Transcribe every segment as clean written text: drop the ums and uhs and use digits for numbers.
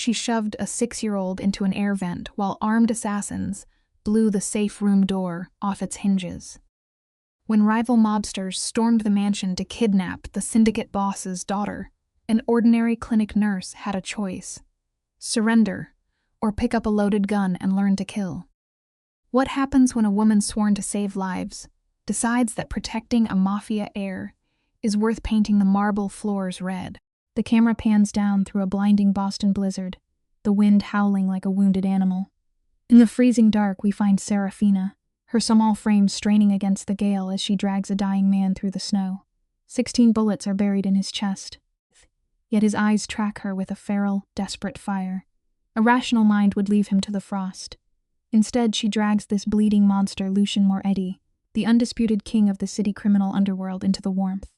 She shoved a 6-year-old into an air vent while armed assassins blew the safe room door off its hinges. When rival mobsters stormed the mansion to kidnap the syndicate boss's daughter, an ordinary clinic nurse had a choice: surrender or pick up a loaded gun and learn to kill. What happens when a woman sworn to save lives decides that protecting a Mafia heir is worth painting the marble floors red? The camera pans down through a blinding Boston blizzard, the wind howling like a wounded animal. In the freezing dark, we find Serafina, her small frame straining against the gale as she drags a dying man through the snow. 16 bullets are buried in his chest, yet his eyes track her with a feral, desperate fire. A rational mind would leave him to the frost. Instead, she drags this bleeding monster, Lucien Moretti, the undisputed king of the city criminal underworld, into the warmth.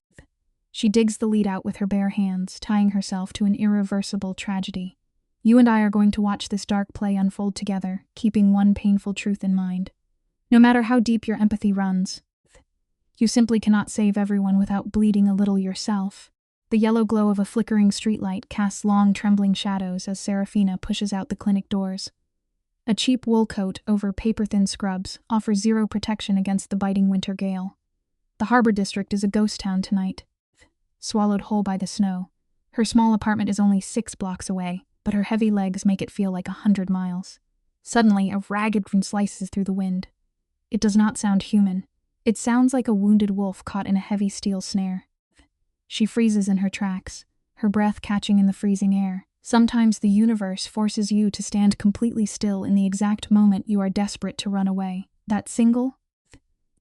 She digs the lead out with her bare hands, tying herself to an irreversible tragedy. You and I are going to watch this dark play unfold together, keeping one painful truth in mind. No matter how deep your empathy runs, you simply cannot save everyone without bleeding a little yourself. The yellow glow of a flickering streetlight casts long, trembling shadows as Serafina pushes out the clinic doors. A cheap wool coat over paper-thin scrubs offers zero protection against the biting winter gale. The harbor district is a ghost town tonight, swallowed whole by the snow. Her small apartment is only 6 blocks away, but her heavy legs make it feel like 100 miles. Suddenly, a ragged wind slices through the wind. It does not sound human. It sounds like a wounded wolf caught in a heavy steel snare. She freezes in her tracks, her breath catching in the freezing air. Sometimes the universe forces you to stand completely still in the exact moment you are desperate to run away. That single,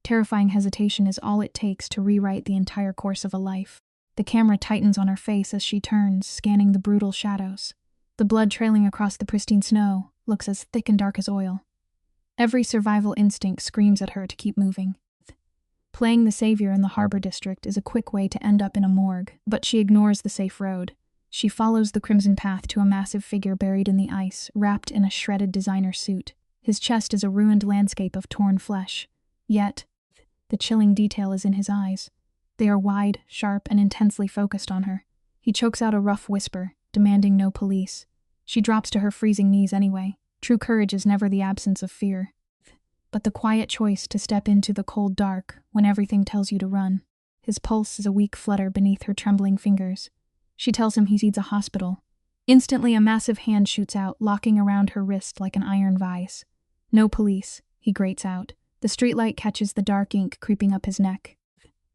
terrifying hesitation is all it takes to rewrite the entire course of a life. The camera tightens on her face as she turns, scanning the brutal shadows. The blood trailing across the pristine snow looks as thick and dark as oil. Every survival instinct screams at her to keep moving. Playing the savior in the harbor district is a quick way to end up in a morgue, but she ignores the safe road. She follows the crimson path to a massive figure buried in the ice, wrapped in a shredded designer suit. His chest is a ruined landscape of torn flesh. Yet, the chilling detail is in his eyes. They are wide, sharp, and intensely focused on her. He chokes out a rough whisper, demanding no police. She drops to her freezing knees anyway. True courage is never the absence of fear, but the quiet choice to step into the cold dark when everything tells you to run. His pulse is a weak flutter beneath her trembling fingers. She tells him he needs a hospital. Instantly, a massive hand shoots out, locking around her wrist like an iron vise. No police, he grates out. The streetlight catches the dark ink creeping up his neck.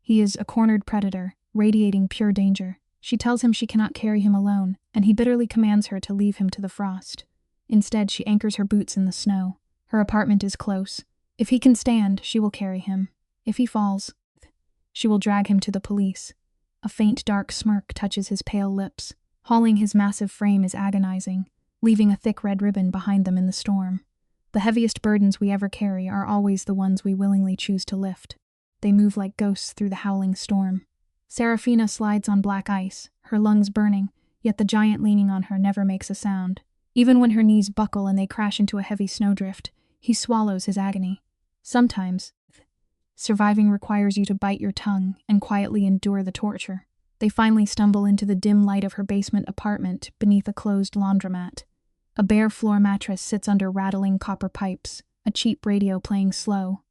He is a cornered predator, radiating pure danger. She tells him she cannot carry him alone, and he bitterly commands her to leave him to the frost. Instead, she anchors her boots in the snow. Her apartment is close. If he can stand, she will carry him. If he falls, she will drag him to the police. A faint dark smirk touches his pale lips. Hauling his massive frame is agonizing, leaving a thick red ribbon behind them in the storm. The heaviest burdens we ever carry are always the ones we willingly choose to lift. They move like ghosts through the howling storm. Serafina slides on black ice, her lungs burning, yet the giant leaning on her never makes a sound. Even when her knees buckle and they crash into a heavy snowdrift, he swallows his agony. Sometimes, surviving requires you to bite your tongue and quietly endure the torture. They finally stumble into the dim light of her basement apartment beneath a closed laundromat. A bare floor mattress sits under rattling copper pipes, a cheap radio playing slow,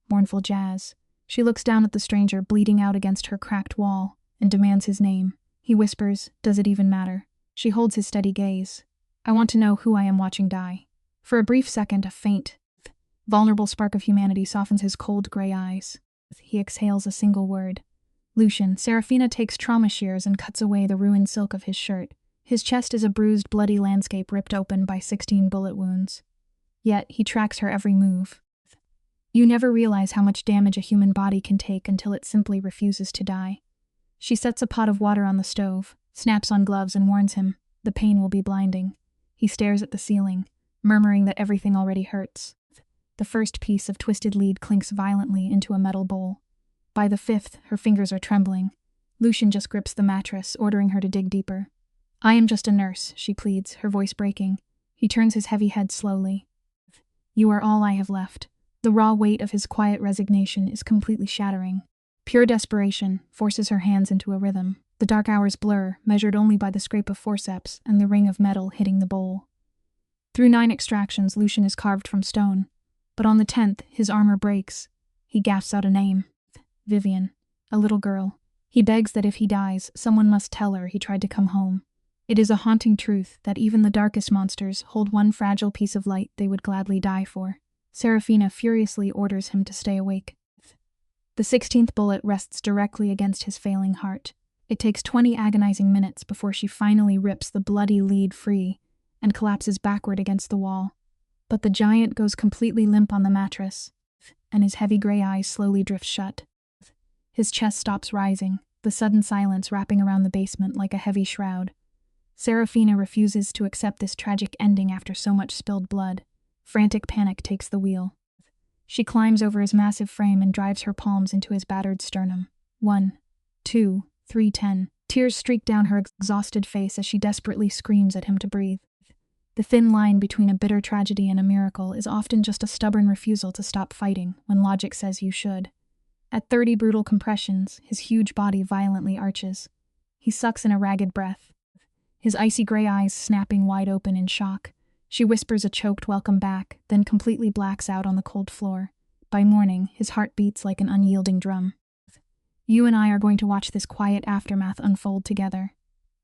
mournful jazz. She looks down at the stranger bleeding out against her cracked wall and demands his name. He whispers, "Does it even matter?" She holds his steady gaze. "I want to know who I am watching die." For a brief second, a faint, vulnerable spark of humanity softens his cold gray eyes. He exhales a single word. "Lucien." Serafina takes trauma shears and cuts away the ruined silk of his shirt. His chest is a bruised, bloody landscape ripped open by 16 bullet wounds. Yet, he tracks her every move. You never realize how much damage a human body can take until it simply refuses to die. She sets a pot of water on the stove, snaps on gloves, and warns him, the pain will be blinding. He stares at the ceiling, murmuring that everything already hurts. The first piece of twisted lead clinks violently into a metal bowl. By the 5th, her fingers are trembling. Lucien just grips the mattress, ordering her to dig deeper. "I am just a nurse," she pleads, her voice breaking. He turns his heavy head slowly. "You are all I have left." The raw weight of his quiet resignation is completely shattering. Pure desperation forces her hands into a rhythm. The dark hours blur, measured only by the scrape of forceps and the ring of metal hitting the bowl. Through 9 extractions, Lucian is carved from stone, but on the 10th, his armor breaks. He gasps out a name. Vivian, a little girl. He begs that if he dies, someone must tell her he tried to come home. It is a haunting truth that even the darkest monsters hold one fragile piece of light they would gladly die for. Serafina furiously orders him to stay awake. The 16th bullet rests directly against his failing heart. It takes 20 agonizing minutes before she finally rips the bloody lead free and collapses backward against the wall. But the giant goes completely limp on the mattress, and his heavy gray eyes slowly drift shut. His chest stops rising, the sudden silence wrapping around the basement like a heavy shroud. Serafina refuses to accept this tragic ending after so much spilled blood. Frantic panic takes the wheel. She climbs over his massive frame and drives her palms into his battered sternum. 1, 2, 3, 10. Tears streak down her exhausted face as she desperately screams at him to breathe. The thin line between a bitter tragedy and a miracle is often just a stubborn refusal to stop fighting when logic says you should. At 30 brutal compressions, his huge body violently arches. He sucks in a ragged breath, his icy gray eyes snapping wide open in shock. She whispers a choked welcome back, then completely blacks out on the cold floor. By morning, his heart beats like an unyielding drum. You and I are going to watch this quiet aftermath unfold together.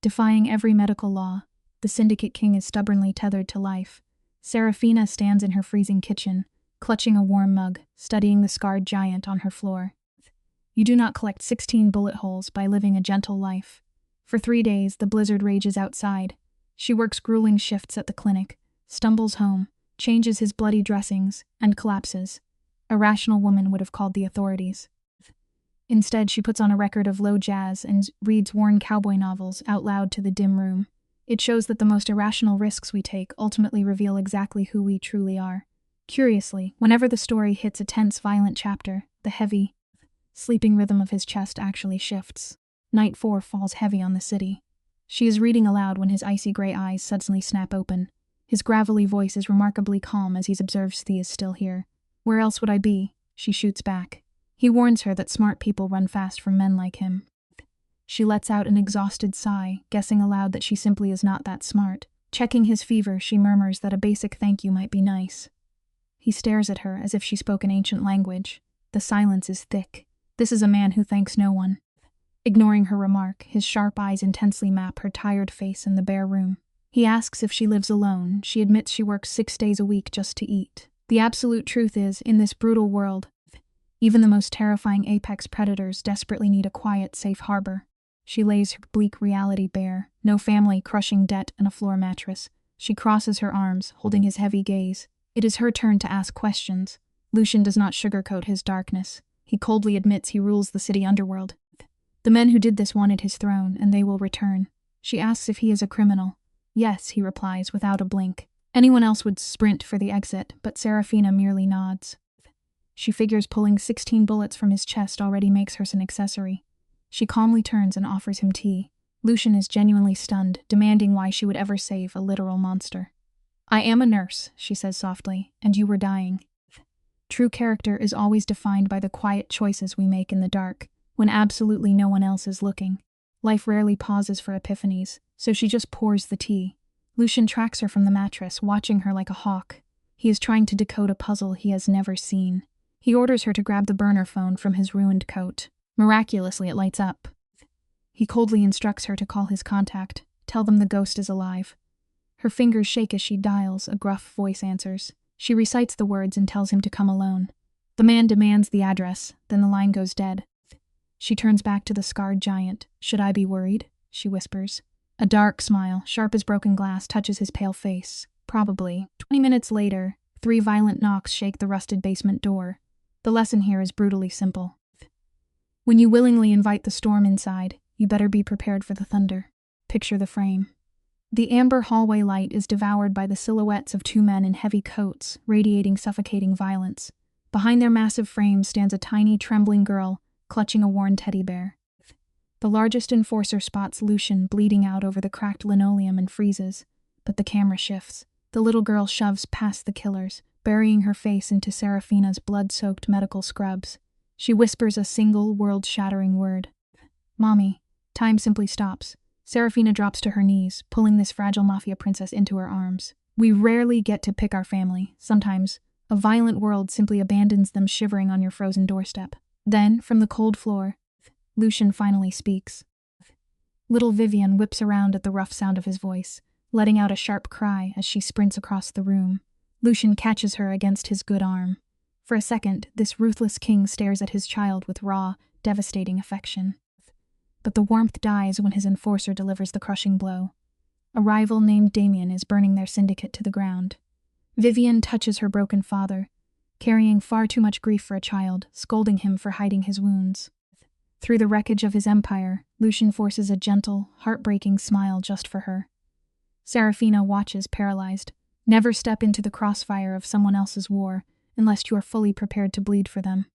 Defying every medical law, the Syndicate King is stubbornly tethered to life. Serafina stands in her freezing kitchen, clutching a warm mug, studying the scarred giant on her floor. You do not collect 16 bullet holes by living a gentle life. For 3 days, the blizzard rages outside. She works grueling shifts at the clinic, stumbles home, changes his bloody dressings, and collapses. A rational woman would have called the authorities. Instead, she puts on a record of low jazz and reads worn cowboy novels out loud to the dim room. It shows that the most irrational risks we take ultimately reveal exactly who we truly are. Curiously, whenever the story hits a tense, violent chapter, the heavy, sleeping rhythm of his chest actually shifts. Night 4 falls heavy on the city. She is reading aloud when his icy gray eyes suddenly snap open. His gravelly voice is remarkably calm as he observes Thea is still here. Where else would I be? She shoots back. He warns her that smart people run fast from men like him. She lets out an exhausted sigh, guessing aloud that she simply is not that smart. Checking his fever, she murmurs that a basic thank you might be nice. He stares at her as if she spoke an ancient language. The silence is thick. This is a man who thanks no one. Ignoring her remark, his sharp eyes intensely map her tired face in the bare room. He asks if she lives alone. She admits she works 6 days a week just to eat. The absolute truth is, in this brutal world, even the most terrifying apex predators desperately need a quiet, safe harbor. She lays her bleak reality bare. No family, crushing debt, and a floor mattress. She crosses her arms, holding his heavy gaze. It is her turn to ask questions. Lucian does not sugarcoat his darkness. He coldly admits he rules the city underworld. The men who did this wanted his throne, and they will return. She asks if he is a criminal. Yes, he replies, without a blink. Anyone else would sprint for the exit, but Serafina merely nods. She figures pulling 16 bullets from his chest already makes her an accessory. She calmly turns and offers him tea. Lucian is genuinely stunned, demanding why she would ever save a literal monster. I am a nurse, she says softly, and you were dying. True character is always defined by the quiet choices we make in the dark, when absolutely no one else is looking. Life rarely pauses for epiphanies, so she just pours the tea. Lucian tracks her from the mattress, watching her like a hawk. He is trying to decode a puzzle he has never seen. He orders her to grab the burner phone from his ruined coat. Miraculously, it lights up. He coldly instructs her to call his contact, tell them the ghost is alive. Her fingers shake as she dials, a gruff voice answers. She recites the words and tells him to come alone. The man demands the address, then the line goes dead. She turns back to the scarred giant. Should I be worried? She whispers. A dark smile, sharp as broken glass, touches his pale face. Probably. 20 minutes later, 3 violent knocks shake the rusted basement door. The lesson here is brutally simple. When you willingly invite the storm inside, you better be prepared for the thunder. Picture the frame. The amber hallway light is devoured by the silhouettes of 2 men in heavy coats, radiating suffocating violence. Behind their massive frames stands a tiny, trembling girl, clutching a worn teddy bear. The largest enforcer spots Lucian bleeding out over the cracked linoleum and freezes, but the camera shifts. The little girl shoves past the killers, burying her face into Serafina's blood-soaked medical scrubs. She whispers a single, world-shattering word. Mommy, Time simply stops. Serafina drops to her knees, pulling this fragile mafia princess into her arms. We rarely get to pick our family. Sometimes, a violent world simply abandons them shivering on your frozen doorstep. Then, from the cold floor, Lucian finally speaks. Little Vivian whips around at the rough sound of his voice, letting out a sharp cry as she sprints across the room. Lucian catches her against his good arm. For a second, this ruthless king stares at his child with raw, devastating affection. But the warmth dies when his enforcer delivers the crushing blow. A rival named Damien is burning their syndicate to the ground. Vivian touches her broken father, carrying far too much grief for a child, scolding him for hiding his wounds. Through the wreckage of his empire, Lucian forces a gentle, heartbreaking smile just for her. Serafina watches paralyzed. Never step into the crossfire of someone else's war unless you are fully prepared to bleed for them.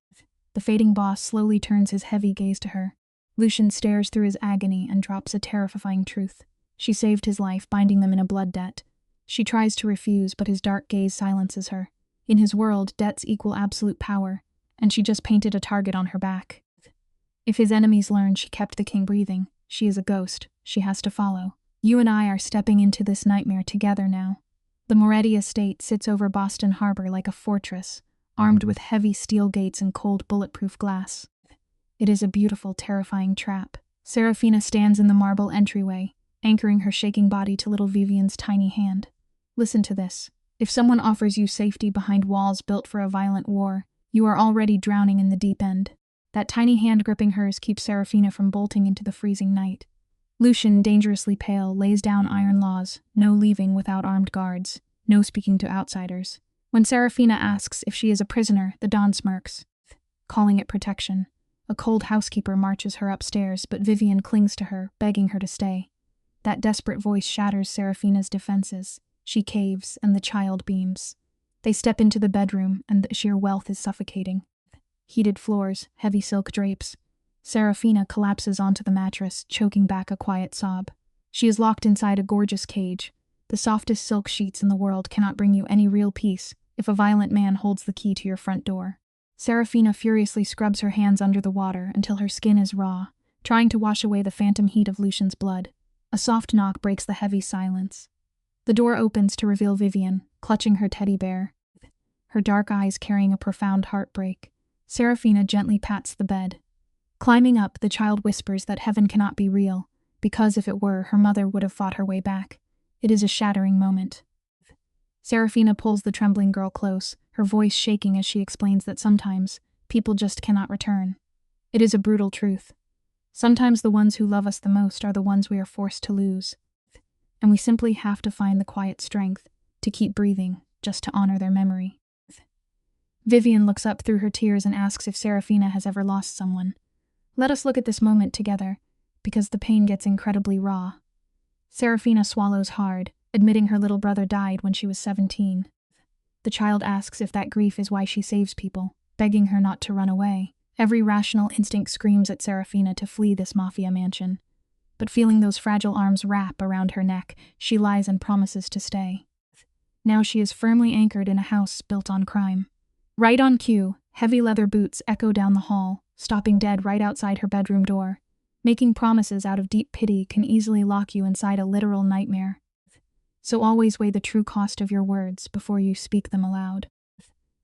The fading boss slowly turns his heavy gaze to her. Lucian stares through his agony and drops a terrifying truth. She saved his life, binding them in a blood debt. She tries to refuse, but his dark gaze silences her. In his world, debts equal absolute power, and she just painted a target on her back. If his enemies learn she kept the king breathing, she is a ghost. She has to follow. You and I are stepping into this nightmare together now. The Moretti estate sits over Boston Harbor like a fortress, armed with heavy steel gates and cold bulletproof glass. It is a beautiful, terrifying trap. Serafina stands in the marble entryway, anchoring her shaking body to little Vivian's tiny hand. Listen to this. If someone offers you safety behind walls built for a violent war, you are already drowning in the deep end. That tiny hand gripping hers keeps Serafina from bolting into the freezing night. Lucian, dangerously pale, lays down iron laws: no leaving without armed guards, no speaking to outsiders. When Serafina asks if she is a prisoner, the Don smirks, calling it protection. A cold housekeeper marches her upstairs, but Vivian clings to her, begging her to stay. That desperate voice shatters Serafina's defenses. She caves, and the child beams. They step into the bedroom, and the sheer wealth is suffocating. Heated floors, heavy silk drapes. Serafina collapses onto the mattress, choking back a quiet sob. She is locked inside a gorgeous cage. The softest silk sheets in the world cannot bring you any real peace if a violent man holds the key to your front door. Serafina furiously scrubs her hands under the water until her skin is raw, trying to wash away the phantom heat of Lucian's blood. A soft knock breaks the heavy silence. The door opens to reveal Vivian, clutching her teddy bear, her dark eyes carrying a profound heartbreak. Serafina gently pats the bed. Climbing up, the child whispers that heaven cannot be real, because if it were, her mother would have fought her way back. It is a shattering moment. Serafina pulls the trembling girl close, her voice shaking as she explains that sometimes people just cannot return. It is a brutal truth. Sometimes the ones who love us the most are the ones we are forced to lose. And we simply have to find the quiet strength to keep breathing, just to honor their memory. Vivian looks up through her tears and asks if Serafina has ever lost someone. Let us look at this moment together, because the pain gets incredibly raw. Serafina swallows hard, admitting her little brother died when she was 17. The child asks if that grief is why she saves people, begging her not to run away. Every rational instinct screams at Serafina to flee this mafia mansion. But feeling those fragile arms wrap around her neck, she lies and promises to stay. Now she is firmly anchored in a house built on crime. Right on cue, heavy leather boots echo down the hall, stopping dead right outside her bedroom door. Making promises out of deep pity can easily lock you inside a literal nightmare. So always weigh the true cost of your words before you speak them aloud.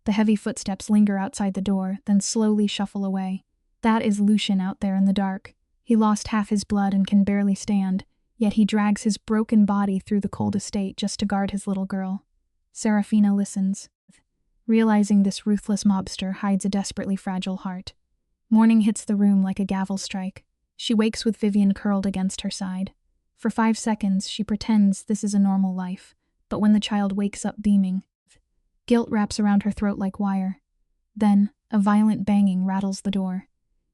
The heavy footsteps linger outside the door, then slowly shuffle away. That is Lucian out there in the dark. He lost half his blood and can barely stand, yet he drags his broken body through the cold estate just to guard his little girl. Serafina listens, realizing this ruthless mobster hides a desperately fragile heart. Morning hits the room like a gavel strike. She wakes with Vivian curled against her side. For 5 seconds, she pretends this is a normal life, but when the child wakes up beaming, guilt wraps around her throat like wire. Then, a violent banging rattles the door.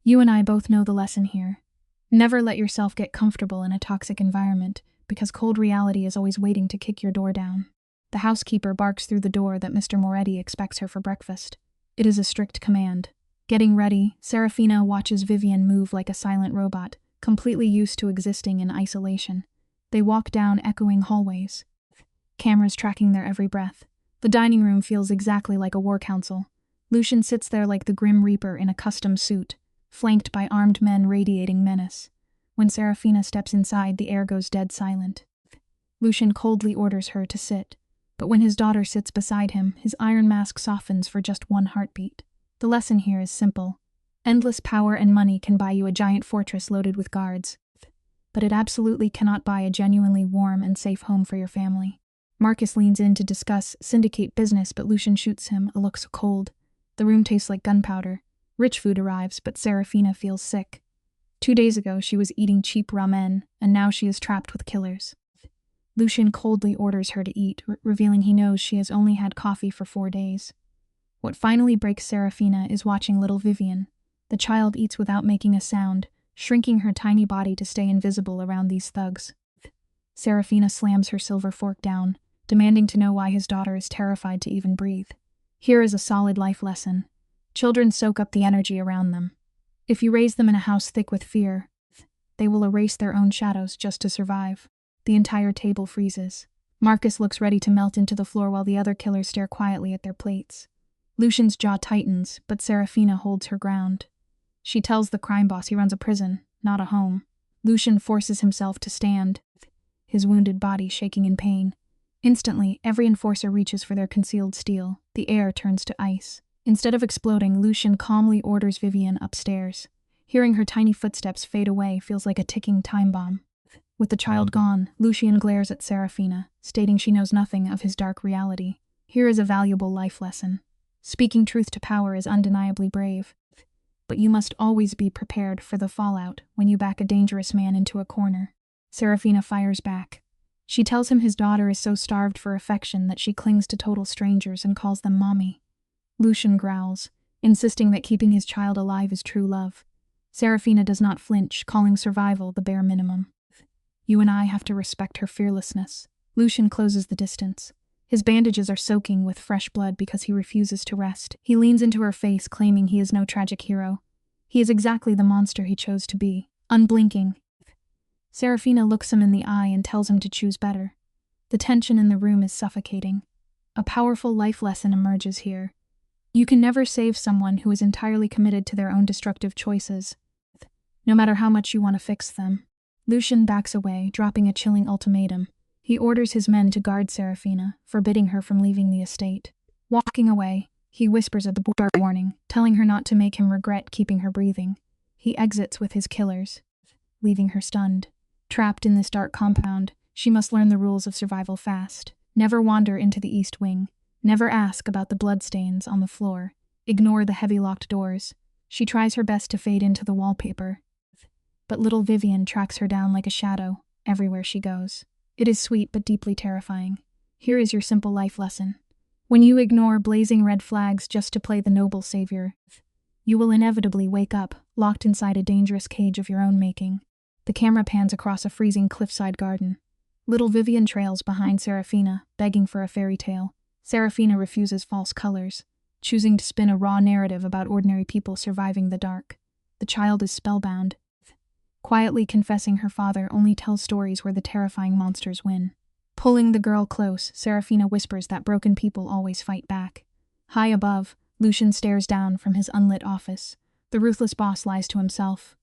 You and I both know the lesson here. Never let yourself get comfortable in a toxic environment, because cold reality is always waiting to kick your door down. The housekeeper barks through the door that Mr. Moretti expects her for breakfast. It is a strict command. Getting ready, Serafina watches Vivian move like a silent robot, completely used to existing in isolation. They walk down echoing hallways, cameras tracking their every breath. The dining room feels exactly like a war council. Lucian sits there like the Grim Reaper in a custom suit, flanked by armed men radiating menace. When Serafina steps inside, the air goes dead silent. Lucian coldly orders her to sit, but when his daughter sits beside him, his iron mask softens for just one heartbeat. The lesson here is simple. Endless power and money can buy you a giant fortress loaded with guards, but it absolutely cannot buy a genuinely warm and safe home for your family. Marcus leans in to discuss syndicate business, but Lucian shoots him a look so cold. The room tastes like gunpowder. Rich food arrives, but Serafina feels sick. 2 days ago, she was eating cheap ramen, and now she is trapped with killers. Lucian coldly orders her to eat, revealing he knows she has only had coffee for 4 days. What finally breaks Serafina is watching little Vivian. The child eats without making a sound, shrinking her tiny body to stay invisible around these thugs. Serafina slams her silver fork down, demanding to know why his daughter is terrified to even breathe. Here is a solid life lesson. Children soak up the energy around them. If you raise them in a house thick with fear, they will erase their own shadows just to survive. The entire table freezes. Marcus looks ready to melt into the floor while the other killers stare quietly at their plates. Lucian's jaw tightens, but Serafina holds her ground. She tells the crime boss he runs a prison, not a home. Lucian forces himself to stand, his wounded body shaking in pain. Instantly, every enforcer reaches for their concealed steel. The air turns to ice. Instead of exploding, Lucian calmly orders Vivian upstairs. Hearing her tiny footsteps fade away feels like a ticking time bomb. With the child gone, Lucian glares at Serafina, stating she knows nothing of his dark reality. Here is a valuable life lesson. Speaking truth to power is undeniably brave, but you must always be prepared for the fallout when you back a dangerous man into a corner. Serafina fires back. She tells him his daughter is so starved for affection that she clings to total strangers and calls them mommy. Lucian growls, insisting that keeping his child alive is true love. Serafina does not flinch, calling survival the bare minimum. You and I have to respect her fearlessness. Lucian closes the distance. His bandages are soaking with fresh blood because he refuses to rest. He leans into her face, claiming he is no tragic hero. He is exactly the monster he chose to be, unblinking. Serafina looks him in the eye and tells him to choose better. The tension in the room is suffocating. A powerful life lesson emerges here. You can never save someone who is entirely committed to their own destructive choices, no matter how much you want to fix them. Lucian backs away, dropping a chilling ultimatum. He orders his men to guard Serafina, forbidding her from leaving the estate. Walking away, he whispers a dark warning, telling her not to make him regret keeping her breathing. He exits with his killers, leaving her stunned. Trapped in this dark compound, she must learn the rules of survival fast. Never wander into the East Wing. Never ask about the bloodstains on the floor. Ignore the heavy locked doors. She tries her best to fade into the wallpaper, but little Vivian tracks her down like a shadow everywhere she goes. It is sweet but deeply terrifying. Here is your simple life lesson. When you ignore blazing red flags just to play the noble savior, you will inevitably wake up, locked inside a dangerous cage of your own making. The camera pans across a freezing cliffside garden. Little Vivian trails behind Serafina, begging for a fairy tale. Serafina refuses false colors, choosing to spin a raw narrative about ordinary people surviving the dark. The child is spellbound. Quietly confessing her father only tells stories where the terrifying monsters win. Pulling the girl close, Serafina whispers that broken people always fight back. High above, Lucian stares down from his unlit office. The ruthless boss lies to himself,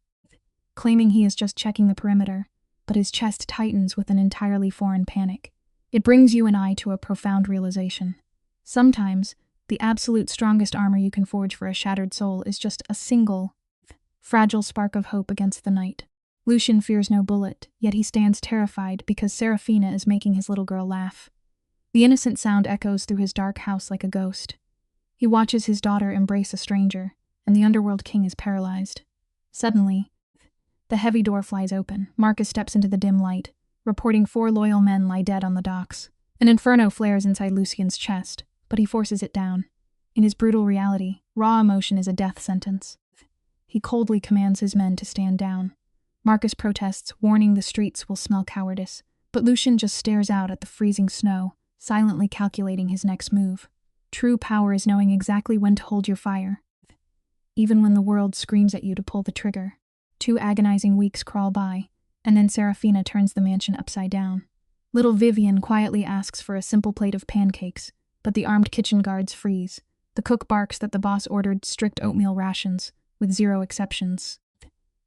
claiming he is just checking the perimeter, but his chest tightens with an entirely foreign panic. It brings you and I to a profound realization. Sometimes, the absolute strongest armor you can forge for a shattered soul is just a single, fragile spark of hope against the night. Lucian fears no bullet, yet he stands terrified because Serafina is making his little girl laugh. The innocent sound echoes through his dark house like a ghost. He watches his daughter embrace a stranger, and the underworld king is paralyzed. Suddenly, the heavy door flies open. Marcus steps into the dim light, reporting 4 loyal men lie dead on the docks. An inferno flares inside Lucian's chest, but he forces it down. In his brutal reality, raw emotion is a death sentence. He coldly commands his men to stand down. Marcus protests, warning the streets will smell cowardice, but Lucian just stares out at the freezing snow, silently calculating his next move. True power is knowing exactly when to hold your fire, even when the world screams at you to pull the trigger. 2 agonizing weeks crawl by, and then Serafina turns the mansion upside down. Little Vivian quietly asks for a simple plate of pancakes, but the armed kitchen guards freeze. The cook barks that the boss ordered strict oatmeal rations, with 0 exceptions.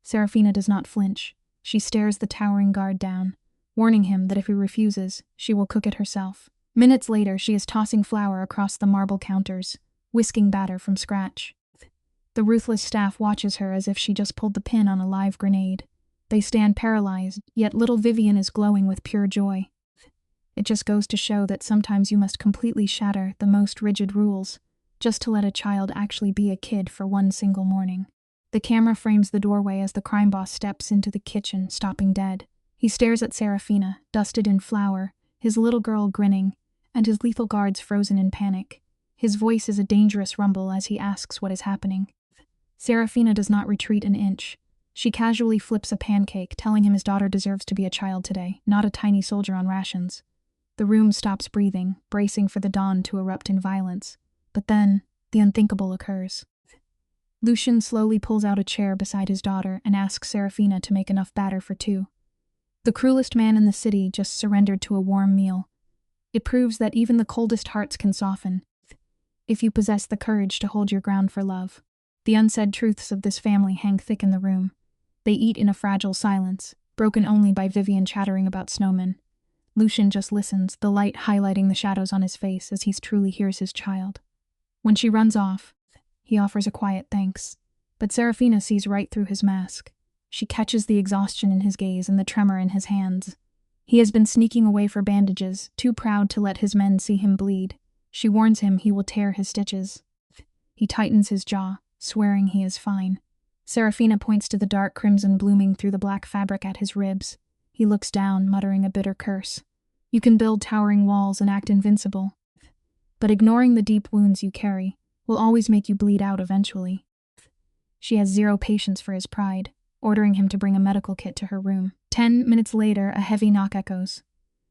Serafina does not flinch. She stares the towering guard down, warning him that if he refuses, she will cook it herself. Minutes later, she is tossing flour across the marble counters, whisking batter from scratch. The ruthless staff watches her as if she just pulled the pin on a live grenade. They stand paralyzed, yet little Vivian is glowing with pure joy. It just goes to show that sometimes you must completely shatter the most rigid rules, just to let a child actually be a kid for one single morning. The camera frames the doorway as the crime boss steps into the kitchen, stopping dead. He stares at Serafina, dusted in flour, his little girl grinning, and his lethal guards frozen in panic. His voice is a dangerous rumble as he asks what is happening. Serafina does not retreat an inch. She casually flips a pancake, telling him his daughter deserves to be a child today, not a tiny soldier on rations. The room stops breathing, bracing for the dawn to erupt in violence. But then, the unthinkable occurs. Lucian slowly pulls out a chair beside his daughter and asks Serafina to make enough batter for two. The cruelest man in the city just surrendered to a warm meal. It proves that even the coldest hearts can soften, if you possess the courage to hold your ground for love. The unsaid truths of this family hang thick in the room. They eat in a fragile silence, broken only by Vivian chattering about snowmen. Lucian just listens, the light highlighting the shadows on his face as he truly hears his child. When she runs off, he offers a quiet thanks, but Serafina sees right through his mask. She catches the exhaustion in his gaze and the tremor in his hands. He has been sneaking away for bandages, too proud to let his men see him bleed. She warns him he will tear his stitches. He tightens his jaw, swearing he is fine. Serafina points to the dark crimson blooming through the black fabric at his ribs. He looks down, muttering a bitter curse. You can build towering walls and act invincible, but ignoring the deep wounds you carry will always make you bleed out eventually. She has zero patience for his pride, ordering him to bring a medical kit to her room. 10 minutes later, a heavy knock echoes.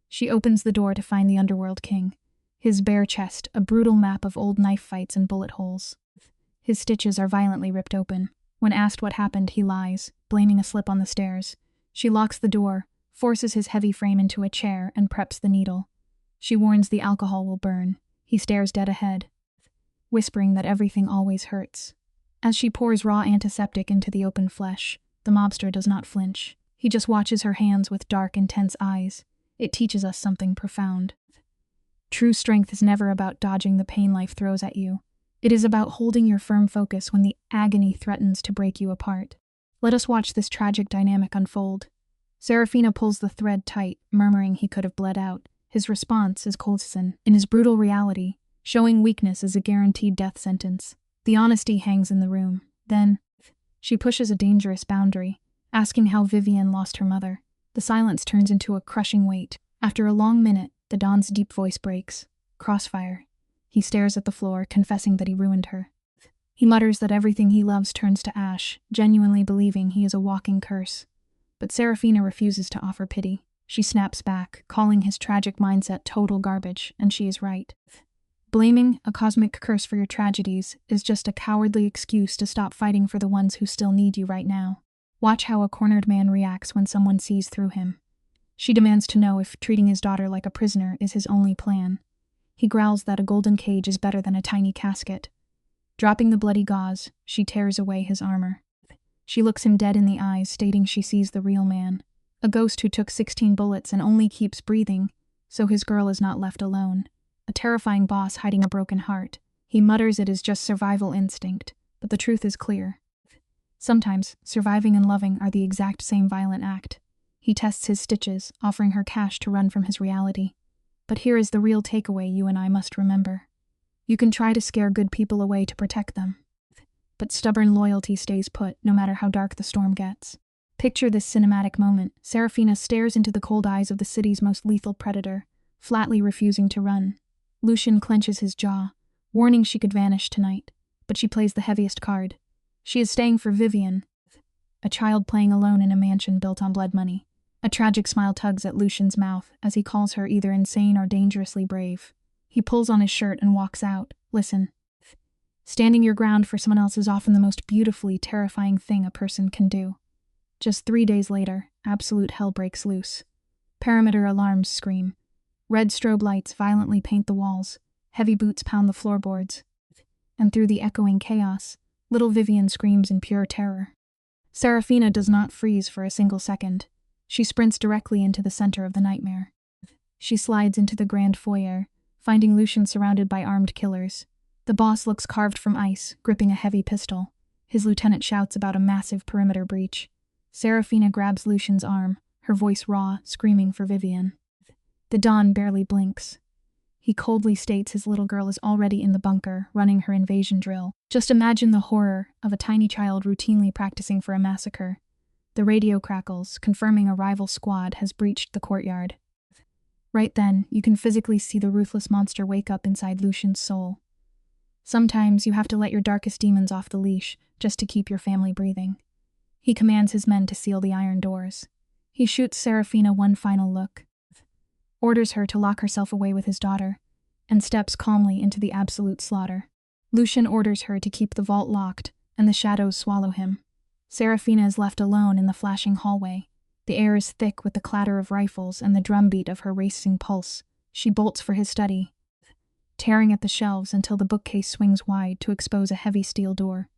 She opens the door to find the Underworld King. His bare chest, a brutal map of old knife fights and bullet holes. His stitches are violently ripped open. When asked what happened, he lies, blaming a slip on the stairs. She locks the door, forces his heavy frame into a chair, and preps the needle. She warns the alcohol will burn. He stares dead ahead, whispering that everything always hurts. As she pours raw antiseptic into the open flesh, the mobster does not flinch. He just watches her hands with dark, intense eyes. It teaches us something profound. True strength is never about dodging the pain life throws at you. It is about holding your firm focus when the agony threatens to break you apart. Let us watch this tragic dynamic unfold. Serafina pulls the thread tight, murmuring he could have bled out. His response is Coulson, in his brutal reality, showing weakness as a guaranteed death sentence. The honesty hangs in the room. Then, she pushes a dangerous boundary, asking how Vivian lost her mother. The silence turns into a crushing weight. After a long minute, the Don's deep voice breaks. Crossfire. He stares at the floor, confessing that he ruined her. He mutters that everything he loves turns to ash, genuinely believing he is a walking curse. But Serafina refuses to offer pity. She snaps back, calling his tragic mindset total garbage, and she is right. Blaming a cosmic curse for your tragedies is just a cowardly excuse to stop fighting for the ones who still need you right now. Watch how a cornered man reacts when someone sees through him. She demands to know if treating his daughter like a prisoner is his only plan. He growls that a golden cage is better than a tiny casket. Dropping the bloody gauze, she tears away his armor. She looks him dead in the eyes, stating she sees the real man. A ghost who took 16 bullets and only keeps breathing, so his girl is not left alone. A terrifying boss hiding a broken heart. He mutters it is just survival instinct, but the truth is clear. Sometimes, surviving and loving are the exact same violent act. He tests his stitches, offering her cash to run from his reality. But here is the real takeaway you and I must remember. You can try to scare good people away to protect them, but stubborn loyalty stays put, no matter how dark the storm gets. Picture this cinematic moment. Serafina stares into the cold eyes of the city's most lethal predator, flatly refusing to run. Lucian clenches his jaw, warning she could vanish tonight, but she plays the heaviest card. She is staying for Vivian, a child playing alone in a mansion built on blood money. A tragic smile tugs at Lucian's mouth as he calls her either insane or dangerously brave. He pulls on his shirt and walks out. Listen. Standing your ground for someone else is often the most beautifully terrifying thing a person can do. Just 3 days later, absolute hell breaks loose. Perimeter alarms scream. Red strobe lights violently paint the walls. Heavy boots pound the floorboards. And through the echoing chaos, little Vivian screams in pure terror. Serafina does not freeze for a single second. She sprints directly into the center of the nightmare. She slides into the grand foyer, finding Lucian surrounded by armed killers. The boss looks carved from ice, gripping a heavy pistol. His lieutenant shouts about a massive perimeter breach. Serafina grabs Lucian's arm, her voice raw, screaming for Vivian. The Don barely blinks. He coldly states his little girl is already in the bunker, running her invasion drill. Just imagine the horror of a tiny child routinely practicing for a massacre. The radio crackles, confirming a rival squad has breached the courtyard. Right then, you can physically see the ruthless monster wake up inside Lucian's soul. Sometimes you have to let your darkest demons off the leash, just to keep your family breathing. He commands his men to seal the iron doors. He shoots Serafina one final look, orders her to lock herself away with his daughter, and steps calmly into the absolute slaughter. Lucian orders her to keep the vault locked, and the shadows swallow him. Serafina is left alone in the flashing hallway. The air is thick with the clatter of rifles and the drumbeat of her racing pulse. She bolts for his study, tearing at the shelves until the bookcase swings wide to expose a heavy steel door.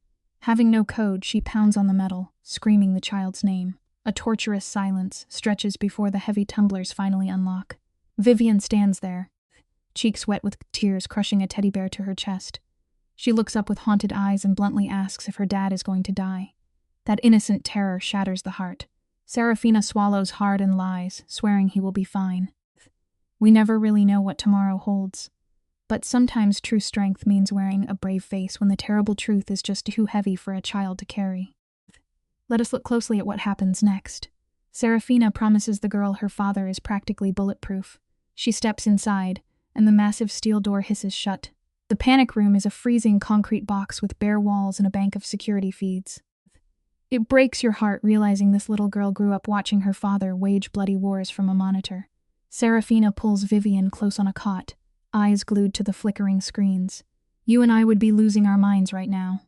Having no code, she pounds on the metal, screaming the child's name. A torturous silence stretches before the heavy tumblers finally unlock. Vivian stands there, cheeks wet with tears, crushing a teddy bear to her chest. She looks up with haunted eyes and bluntly asks if her dad is going to die. That innocent terror shatters the heart. Serafina swallows hard and lies, swearing he will be fine. We never really know what tomorrow holds. But sometimes true strength means wearing a brave face when the terrible truth is just too heavy for a child to carry. Let us look closely at what happens next. Serafina promises the girl her father is practically bulletproof. She steps inside, and the massive steel door hisses shut. The panic room is a freezing concrete box with bare walls and a bank of security feeds. It breaks your heart realizing this little girl grew up watching her father wage bloody wars from a monitor. Serafina pulls Vivian close on a cot, eyes glued to the flickering screens. You and I would be losing our minds right now.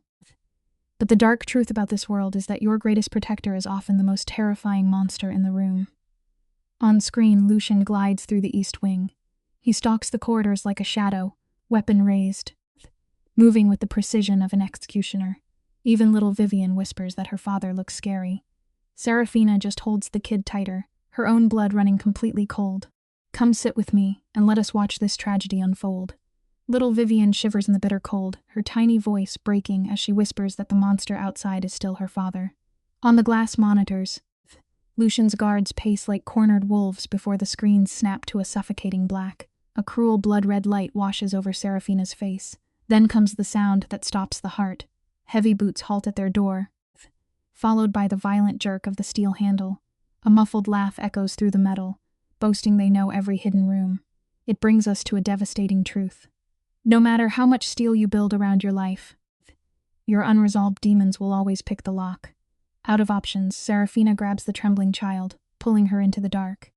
But the dark truth about this world is that your greatest protector is often the most terrifying monster in the room. On screen, Lucian glides through the east wing. He stalks the corridors like a shadow, weapon raised, moving with the precision of an executioner. Even little Vivian whispers that her father looks scary. Serafina just holds the kid tighter, her own blood running completely cold. Come sit with me, and let us watch this tragedy unfold. Little Vivian shivers in the bitter cold, her tiny voice breaking as she whispers that the monster outside is still her father. On the glass monitors, Lucian's guards pace like cornered wolves before the screens snap to a suffocating black. A cruel blood-red light washes over Serafina's face. Then comes the sound that stops the heart. Heavy boots halt at their door, followed by the violent jerk of the steel handle. A muffled laugh echoes through the metal, boasting they know every hidden room. It brings us to a devastating truth. No matter how much steel you build around your life, your unresolved demons will always pick the lock. Out of options, Serafina grabs the trembling child, pulling her into the dark.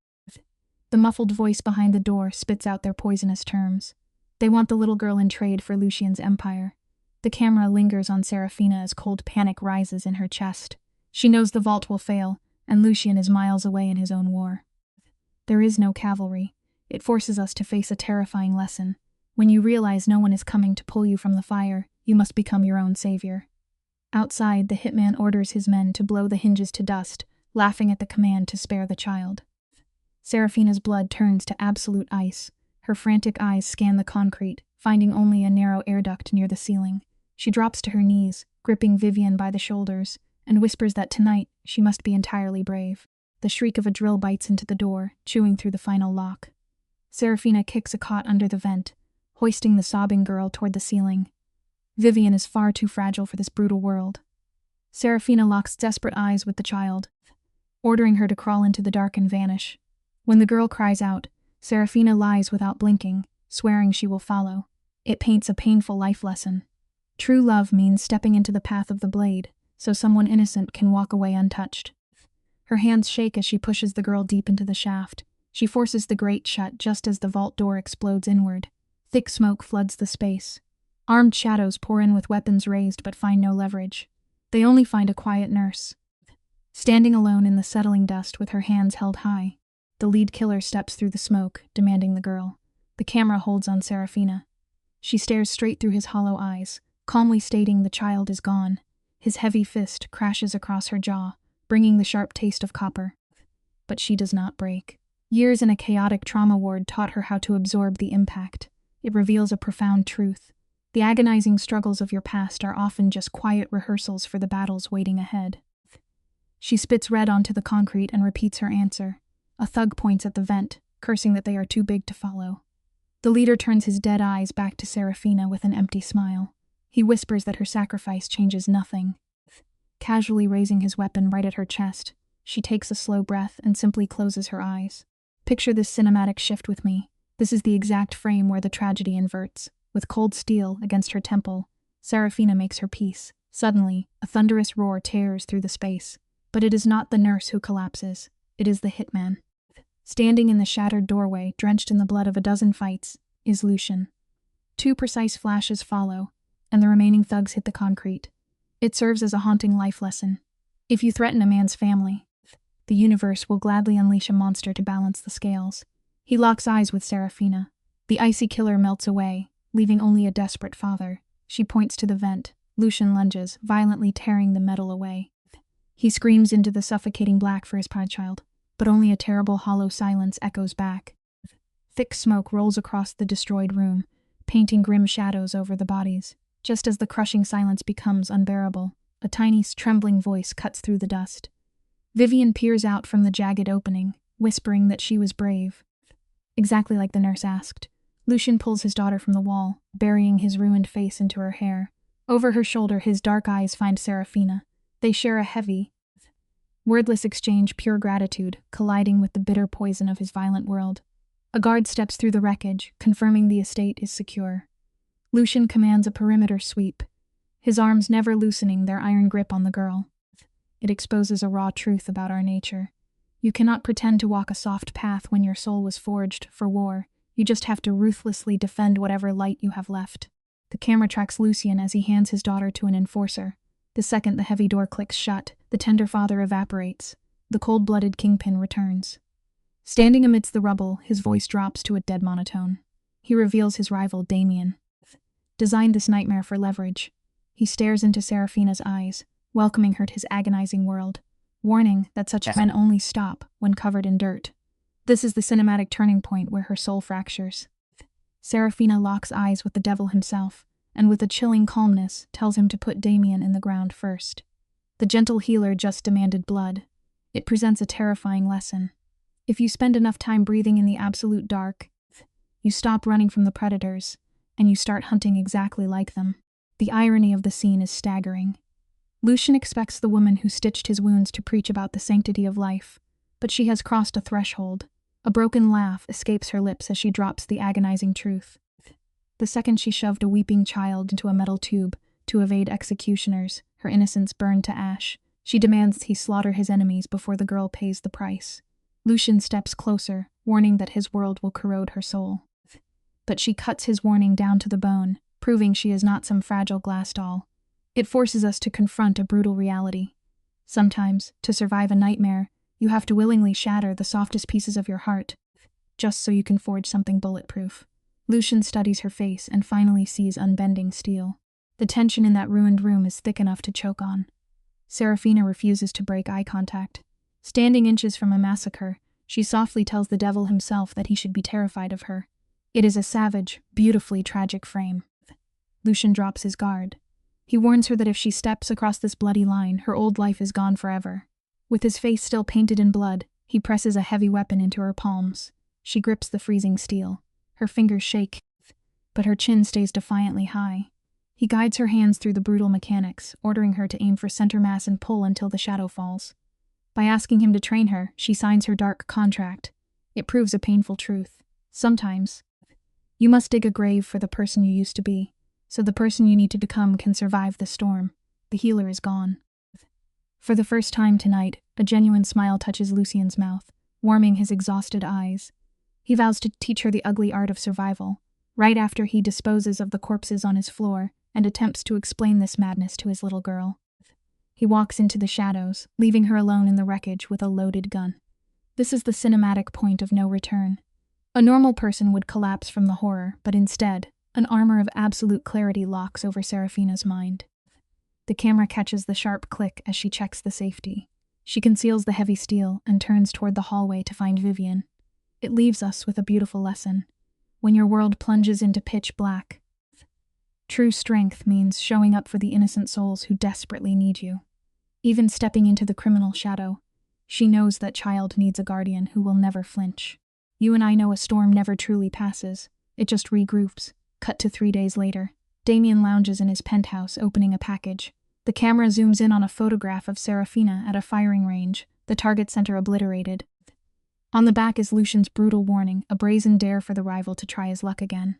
The muffled voice behind the door spits out their poisonous terms. They want the little girl in trade for Lucian's empire. The camera lingers on Serafina as cold panic rises in her chest. She knows the vault will fail, and Lucian is miles away in his own war. There is no cavalry. It forces us to face a terrifying lesson. When you realize no one is coming to pull you from the fire, you must become your own savior. Outside, the hitman orders his men to blow the hinges to dust, laughing at the command to spare the child. Serafina's blood turns to absolute ice. Her frantic eyes scan the concrete, finding only a narrow air duct near the ceiling. She drops to her knees, gripping Vivian by the shoulders, and whispers that tonight she must be entirely brave. The shriek of a drill bites into the door, chewing through the final lock. Serafina kicks a cot under the vent, hoisting the sobbing girl toward the ceiling. Vivian is far too fragile for this brutal world. Serafina locks desperate eyes with the child, ordering her to crawl into the dark and vanish. When the girl cries out, Serafina lies without blinking, swearing she will follow. It paints a painful life lesson. True love means stepping into the path of the blade, so someone innocent can walk away untouched. Her hands shake as she pushes the girl deep into the shaft. She forces the grate shut just as the vault door explodes inward. Thick smoke floods the space. Armed shadows pour in with weapons raised but find no leverage. They only find a quiet nurse, standing alone in the settling dust with her hands held high. The lead killer steps through the smoke, demanding the girl. The camera holds on Serafina. She stares straight through his hollow eyes, calmly stating the child is gone. His heavy fist crashes across her jaw, bringing the sharp taste of copper. But she does not break. Years in a chaotic trauma ward taught her how to absorb the impact. It reveals a profound truth. The agonizing struggles of your past are often just quiet rehearsals for the battles waiting ahead. She spits red onto the concrete and repeats her answer. A thug points at the vent, cursing that they are too big to follow. The leader turns his dead eyes back to Serafina with an empty smile. He whispers that her sacrifice changes nothing. Casually raising his weapon right at her chest, she takes a slow breath and simply closes her eyes. Picture this cinematic shift with me. This is the exact frame where the tragedy inverts. With cold steel against her temple, Serafina makes her peace. Suddenly, a thunderous roar tears through the space. But it is not the nurse who collapses. It is the hitman. Standing in the shattered doorway, drenched in the blood of a dozen fights, is Lucian. 2 precise flashes follow, and the remaining thugs hit the concrete. It serves as a haunting life lesson. If you threaten a man's family, the universe will gladly unleash a monster to balance the scales. He locks eyes with Serafina. The icy killer melts away, leaving only a desperate father. She points to the vent. Lucian lunges, violently tearing the metal away. He screams into the suffocating black for his child, but only a terrible hollow silence echoes back. Thick smoke rolls across the destroyed room, painting grim shadows over the bodies. Just as the crushing silence becomes unbearable, a tiny, trembling voice cuts through the dust. Vivian peers out from the jagged opening, whispering that she was brave. Exactly like the nurse asked. Lucian pulls his daughter from the wall, burying his ruined face into her hair. Over her shoulder, his dark eyes find Serafina. They share a heavy, wordless exchange, pure gratitude, colliding with the bitter poison of his violent world. A guard steps through the wreckage, confirming the estate is secure. Lucian commands a perimeter sweep, his arms never loosening their iron grip on the girl. It exposes a raw truth about our nature. You cannot pretend to walk a soft path when your soul was forged for war. You just have to ruthlessly defend whatever light you have left. The camera tracks Lucian as he hands his daughter to an enforcer. The second the heavy door clicks shut, the tender father evaporates. The cold-blooded kingpin returns. Standing amidst the rubble, his voice drops to a dead monotone. He reveals his rival, Damien. Designed this nightmare for leverage. He stares into Serafina's eyes, welcoming her to his agonizing world, warning that such men only stop when covered in dirt. This is the cinematic turning point where her soul fractures. Serafina locks eyes with the devil himself, and with a chilling calmness tells him to put Damien in the ground first. The gentle healer just demanded blood. It presents a terrifying lesson. If you spend enough time breathing in the absolute dark, you stop running from the predators, and you start hunting exactly like them. The irony of the scene is staggering. Lucian expects the woman who stitched his wounds to preach about the sanctity of life, but she has crossed a threshold. A broken laugh escapes her lips as she drops the agonizing truth. The second she shoved a weeping child into a metal tube to evade executioners, her innocence burned to ash. She demands he slaughter his enemies before the girl pays the price. Lucian steps closer, warning that his world will corrode her soul. But she cuts his warning down to the bone, proving she is not some fragile glass doll. It forces us to confront a brutal reality. Sometimes, to survive a nightmare, you have to willingly shatter the softest pieces of your heart, just so you can forge something bulletproof. Lucian studies her face and finally sees unbending steel. The tension in that ruined room is thick enough to choke on. Serafina refuses to break eye contact. Standing inches from a massacre, she softly tells the devil himself that he should be terrified of her. It is a savage, beautifully tragic frame. Lucian drops his guard. He warns her that if she steps across this bloody line, her old life is gone forever. With his face still painted in blood, he presses a heavy weapon into her palms. She grips the freezing steel. Her fingers shake, but her chin stays defiantly high. He guides her hands through the brutal mechanics, ordering her to aim for center mass and pull until the shadow falls. By asking him to train her, she signs her dark contract. It proves a painful truth. Sometimes, you must dig a grave for the person you used to be, so the person you need to become can survive the storm. The healer is gone. For the first time tonight, a genuine smile touches Lucian's mouth, warming his exhausted eyes. He vows to teach her the ugly art of survival, right after he disposes of the corpses on his floor and attempts to explain this madness to his little girl. He walks into the shadows, leaving her alone in the wreckage with a loaded gun. This is the cinematic point of no return. A normal person would collapse from the horror, but instead, an armor of absolute clarity locks over Serafina's mind. The camera catches the sharp click as she checks the safety. She conceals the heavy steel and turns toward the hallway to find Vivian. It leaves us with a beautiful lesson. When your world plunges into pitch black, true strength means showing up for the innocent souls who desperately need you. Even stepping into the criminal shadow, she knows that child needs a guardian who will never flinch. You and I know a storm never truly passes. It just regroups. Cut to 3 days later. Damien lounges in his penthouse, opening a package. The camera zooms in on a photograph of Serafina at a firing range, the target center obliterated. On the back is Lucian's brutal warning, a brazen dare for the rival to try his luck again.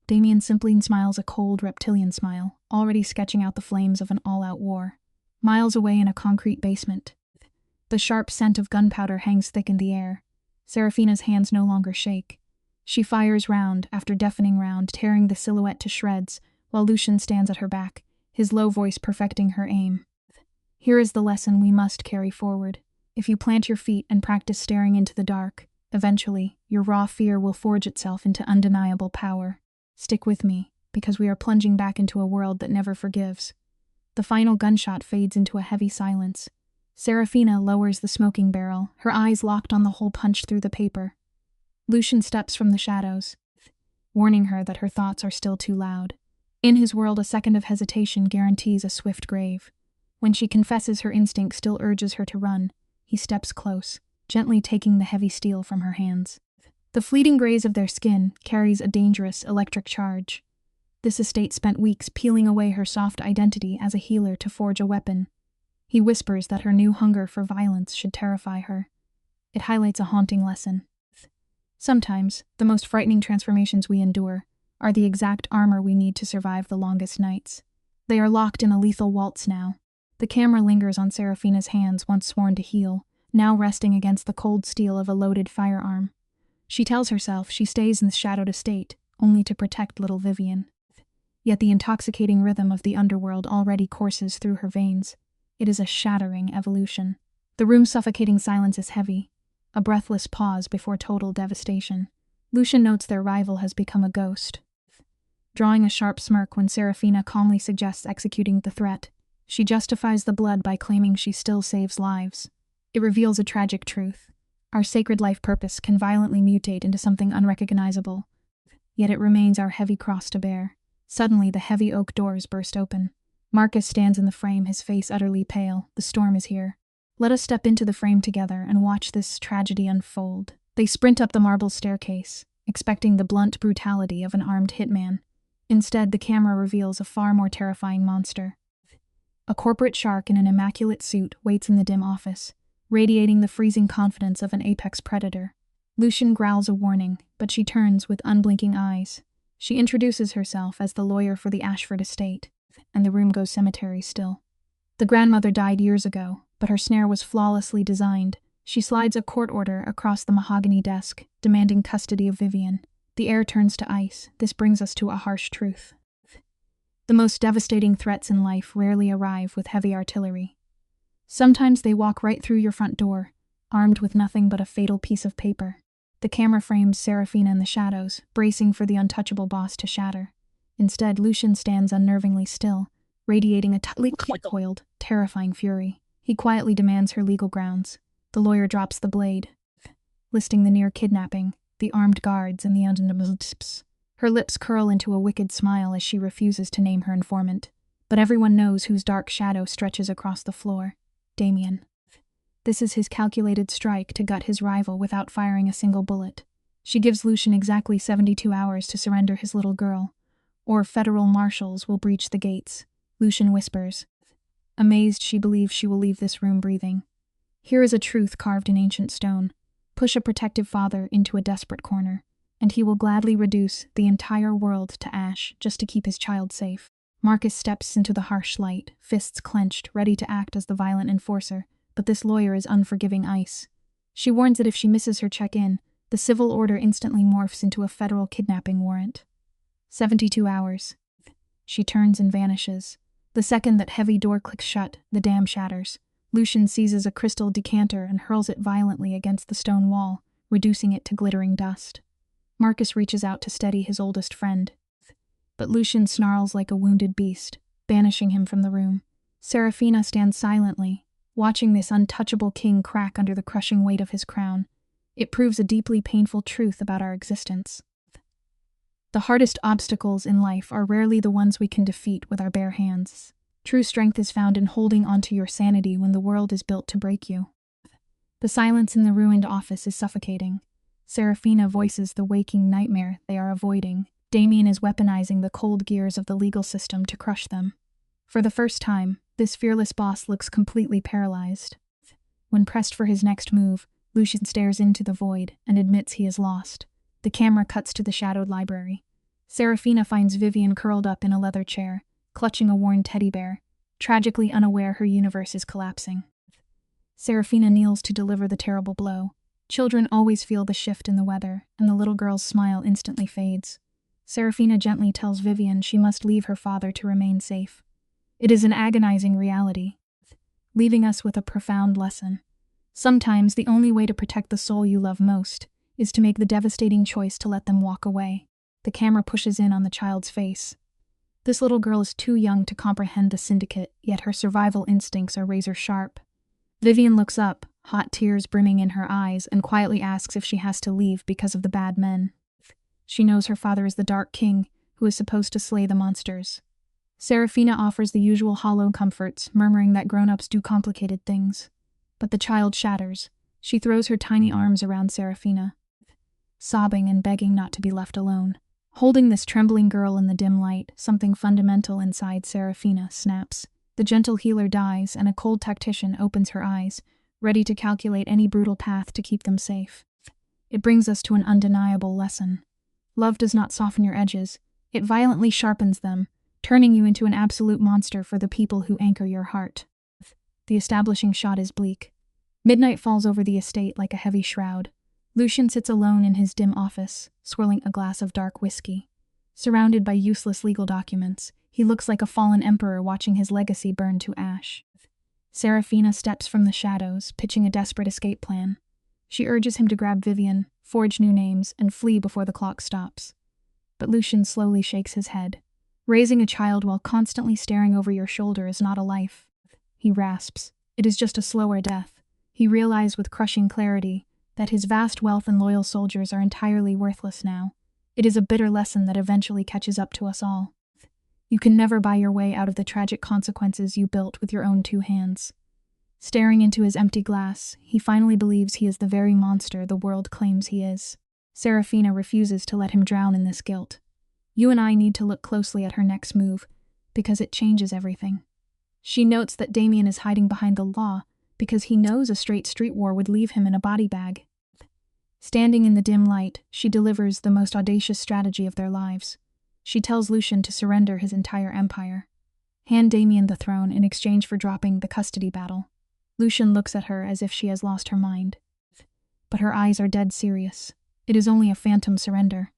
Damien simply smiles a cold reptilian smile, already sketching out the flames of an all-out war. Miles away in a concrete basement, the sharp scent of gunpowder hangs thick in the air. Serafina's hands no longer shake. She fires round after deafening round, tearing the silhouette to shreds, while Lucian stands at her back, his low voice perfecting her aim. Here is the lesson we must carry forward. If you plant your feet and practice staring into the dark, eventually, your raw fear will forge itself into undeniable power. Stick with me, because we are plunging back into a world that never forgives. The final gunshot fades into a heavy silence. Serafina lowers the smoking barrel, her eyes locked on the hole punched through the paper. Lucian steps from the shadows, warning her that her thoughts are still too loud. In his world, a second of hesitation guarantees a swift grave. When she confesses her instinct still urges her to run, he steps close, gently taking the heavy steel from her hands. The fleeting graze of their skin carries a dangerous electric charge. This estate spent weeks peeling away her soft identity as a healer to forge a weapon. He whispers that her new hunger for violence should terrify her. It highlights a haunting lesson. Sometimes, the most frightening transformations we endure are the exact armor we need to survive the longest nights. They are locked in a lethal waltz now. The camera lingers on Serafina's hands once sworn to heal, now resting against the cold steel of a loaded firearm. She tells herself she stays in the shadowed estate, only to protect little Vivian. Yet the intoxicating rhythm of the underworld already courses through her veins. It is a shattering evolution. The room's suffocating silence is heavy, a breathless pause before total devastation. Lucian notes their rival has become a ghost, drawing a sharp smirk when Serafina calmly suggests executing the threat. She justifies the blood by claiming she still saves lives. It reveals a tragic truth. Our sacred life purpose can violently mutate into something unrecognizable, yet it remains our heavy cross to bear. Suddenly, the heavy oak doors burst open. Marcus stands in the frame, his face utterly pale. The storm is here. Let us step into the frame together and watch this tragedy unfold. They sprint up the marble staircase, expecting the blunt brutality of an armed hitman. Instead, the camera reveals a far more terrifying monster. A corporate shark in an immaculate suit waits in the dim office, radiating the freezing confidence of an apex predator. Lucian growls a warning, but she turns with unblinking eyes. She introduces herself as the lawyer for the Ashford estate, and the room goes cemetery still. The grandmother died years ago, but her snare was flawlessly designed. She slides a court order across the mahogany desk, demanding custody of Vivian. The air turns to ice. This brings us to a harsh truth. The most devastating threats in life rarely arrive with heavy artillery. Sometimes they walk right through your front door, armed with nothing but a fatal piece of paper. The camera frames Serafina in the shadows, bracing for the untouchable boss to shatter. Instead, Lucian stands unnervingly still, radiating a tightly coiled, terrifying fury. He quietly demands her legal grounds. The lawyer drops the blade, listing the near kidnapping, the armed guards, and the undeniable tips. Her lips curl into a wicked smile as she refuses to name her informant. But everyone knows whose dark shadow stretches across the floor. Damien. This is his calculated strike to gut his rival without firing a single bullet. She gives Lucian exactly 72 hours to surrender his little girl, or federal marshals will breach the gates. Lucian whispers. Amazed, she believes she will leave this room breathing. Here is a truth carved in ancient stone. Push a protective father into a desperate corner, and he will gladly reduce the entire world to ash just to keep his child safe. Marcus steps into the harsh light, fists clenched, ready to act as the violent enforcer, but this lawyer is unforgiving ice. She warns that if she misses her check-in, the civil order instantly morphs into a federal kidnapping warrant. 72 hours. She turns and vanishes. The second that heavy door clicks shut, the dam shatters. Lucian seizes a crystal decanter and hurls it violently against the stone wall, reducing it to glittering dust. Marcus reaches out to steady his oldest friend, but Lucian snarls like a wounded beast, banishing him from the room. Serafina stands silently, watching this untouchable king crack under the crushing weight of his crown. It proves a deeply painful truth about our existence. The hardest obstacles in life are rarely the ones we can defeat with our bare hands. True strength is found in holding onto your sanity when the world is built to break you. The silence in the ruined office is suffocating. Serafina voices the waking nightmare they are avoiding. Damien is weaponizing the cold gears of the legal system to crush them. For the first time, this fearless boss looks completely paralyzed. When pressed for his next move, Lucian stares into the void and admits he is lost. The camera cuts to the shadowed library. Serafina finds Vivian curled up in a leather chair, clutching a worn teddy bear, tragically unaware her universe is collapsing. Serafina kneels to deliver the terrible blow. Children always feel the shift in the weather, and the little girl's smile instantly fades. Serafina gently tells Vivian she must leave her father to remain safe. It is an agonizing reality, leaving us with a profound lesson. Sometimes the only way to protect the soul you love most is to make the devastating choice to let them walk away. The camera pushes in on the child's face. This little girl is too young to comprehend the syndicate, yet her survival instincts are razor sharp. Vivian looks up, hot tears brimming in her eyes, and quietly asks if she has to leave because of the bad men. She knows her father is the Dark King, who is supposed to slay the monsters. Serafina offers the usual hollow comforts, murmuring that grown-ups do complicated things. But the child shatters. She throws her tiny arms around Serafina, sobbing and begging not to be left alone. Holding this trembling girl in the dim light, something fundamental inside Serafina snaps. The gentle healer dies, and a cold tactician opens her eyes, ready to calculate any brutal path to keep them safe. It brings us to an undeniable lesson. Love does not soften your edges. It violently sharpens them, turning you into an absolute monster for the people who anchor your heart. The establishing shot is bleak. Midnight falls over the estate like a heavy shroud. Lucian sits alone in his dim office, swirling a glass of dark whiskey. Surrounded by useless legal documents, he looks like a fallen emperor watching his legacy burn to ash. Serafina steps from the shadows, pitching a desperate escape plan. She urges him to grab Vivian, forge new names, and flee before the clock stops. But Lucian slowly shakes his head. Raising a child while constantly staring over your shoulder is not a life. He rasps. It is just a slower death. He realizes with crushing clarity that his vast wealth and loyal soldiers are entirely worthless now. It is a bitter lesson that eventually catches up to us all. You can never buy your way out of the tragic consequences you built with your own two hands. Staring into his empty glass, he finally believes he is the very monster the world claims he is. Serafina refuses to let him drown in this guilt. You and I need to look closely at her next move, because it changes everything. She notes that Damien is hiding behind the law, because he knows a straight street war would leave him in a body bag. Standing in the dim light, she delivers the most audacious strategy of their lives. She tells Lucian to surrender his entire empire. Hand Damien the throne in exchange for dropping the custody battle. Lucian looks at her as if she has lost her mind. But her eyes are dead serious. It is only a phantom surrender.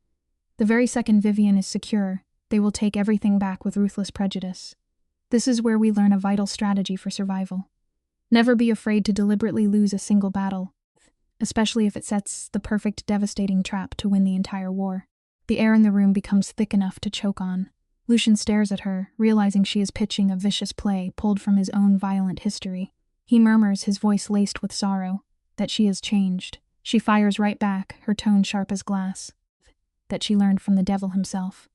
The very second Vivian is secure, they will take everything back with ruthless prejudice. This is where we learn a vital strategy for survival. Never be afraid to deliberately lose a single battle, especially if it sets the perfect devastating trap to win the entire war. The air in the room becomes thick enough to choke on. Lucian stares at her, realizing she is pitching a vicious play pulled from his own violent history. He murmurs, his voice laced with sorrow, that she has changed. She fires right back, her tone sharp as glass. That she learned from the devil himself.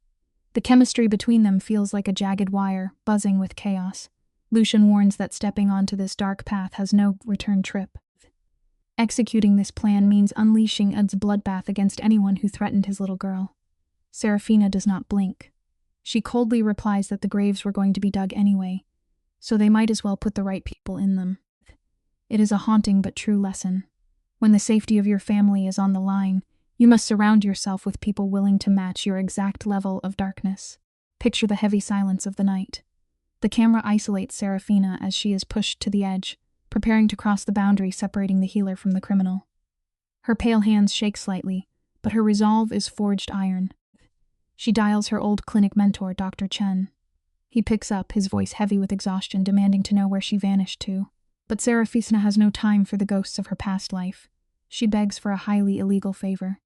The chemistry between them feels like a jagged wire, buzzing with chaos. Lucian warns that stepping onto this dark path has no return trip. Executing this plan means unleashing Ed's bloodbath against anyone who threatened his little girl. Serafina does not blink. She coldly replies that the graves were going to be dug anyway, so they might as well put the right people in them. It is a haunting but true lesson. When the safety of your family is on the line, you must surround yourself with people willing to match your exact level of darkness. Picture the heavy silence of the night. The camera isolates Serafina as she is pushed to the edge, preparing to cross the boundary separating the healer from the criminal. Her pale hands shake slightly, but her resolve is forged iron. She dials her old clinic mentor, Dr. Chen. He picks up, his voice heavy with exhaustion, demanding to know where she vanished to. But Serafina has no time for the ghosts of her past life. She begs for a highly illegal favor.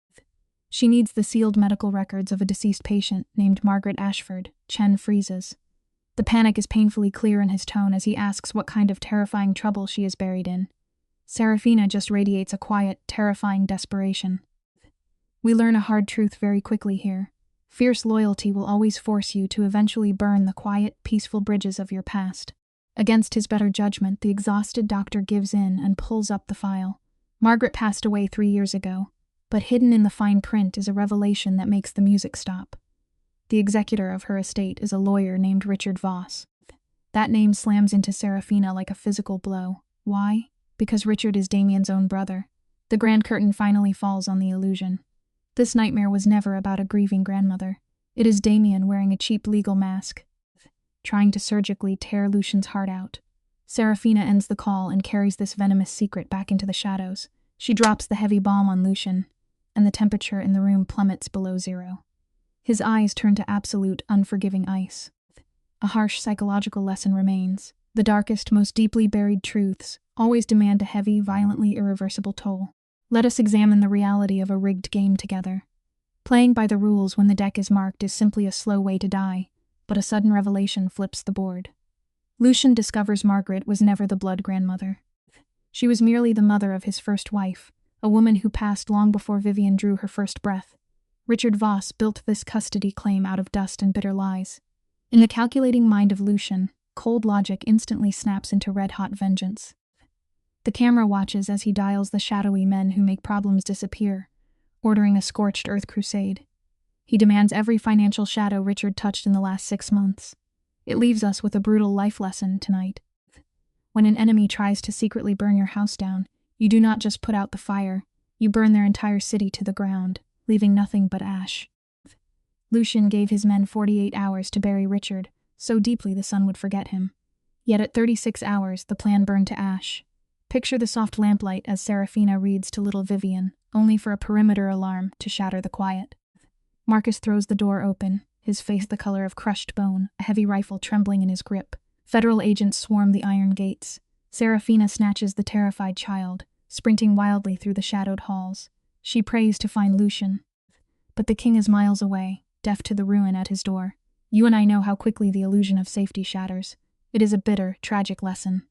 She needs the sealed medical records of a deceased patient named Margaret Ashford. Chen freezes. The panic is painfully clear in his tone as he asks what kind of terrifying trouble she is buried in. Serafina just radiates a quiet, terrifying desperation. We learn a hard truth very quickly here. Fierce loyalty will always force you to eventually burn the quiet, peaceful bridges of your past. Against his better judgment, the exhausted doctor gives in and pulls up the file. Margaret passed away 3 years ago, but hidden in the fine print is a revelation that makes the music stop. The executor of her estate is a lawyer named Richard Voss. That name slams into Serafina like a physical blow. Why? Because Richard is Damien's own brother. The grand curtain finally falls on the illusion. This nightmare was never about a grieving grandmother. It is Damien wearing a cheap legal mask, trying to surgically tear Lucian's heart out. Serafina ends the call and carries this venomous secret back into the shadows. She drops the heavy bomb on Lucian, and the temperature in the room plummets below 0. His eyes turn to absolute, unforgiving ice. A harsh psychological lesson remains. The darkest, most deeply buried truths always demand a heavy, violently irreversible toll. Let us examine the reality of a rigged game together. Playing by the rules when the deck is marked is simply a slow way to die, but a sudden revelation flips the board. Lucian discovers Margaret was never the blood grandmother. She was merely the mother of his first wife, a woman who passed long before Vivian drew her first breath. Richard Voss built this custody claim out of dust and bitter lies. In the calculating mind of Lucian, cold logic instantly snaps into red-hot vengeance. The camera watches as he dials the shadowy men who make problems disappear, ordering a scorched earth crusade. He demands every financial shadow Richard touched in the last 6 months. It leaves us with a brutal life lesson tonight. When an enemy tries to secretly burn your house down, you do not just put out the fire, you burn their entire city to the ground, leaving nothing but ash. Lucian gave his men 48 hours to bury Richard, so deeply the sun would forget him. Yet at 36 hours, the plan burned to ash. Picture the soft lamplight as Serafina reads to little Vivian, only for a perimeter alarm to shatter the quiet. Marcus throws the door open, his face the color of crushed bone, a heavy rifle trembling in his grip. Federal agents swarm the iron gates. Serafina snatches the terrified child, sprinting wildly through the shadowed halls. She prays to find Lucian. But the king is miles away, deaf to the ruin at his door. You and I know how quickly the illusion of safety shatters. It is a bitter, tragic lesson.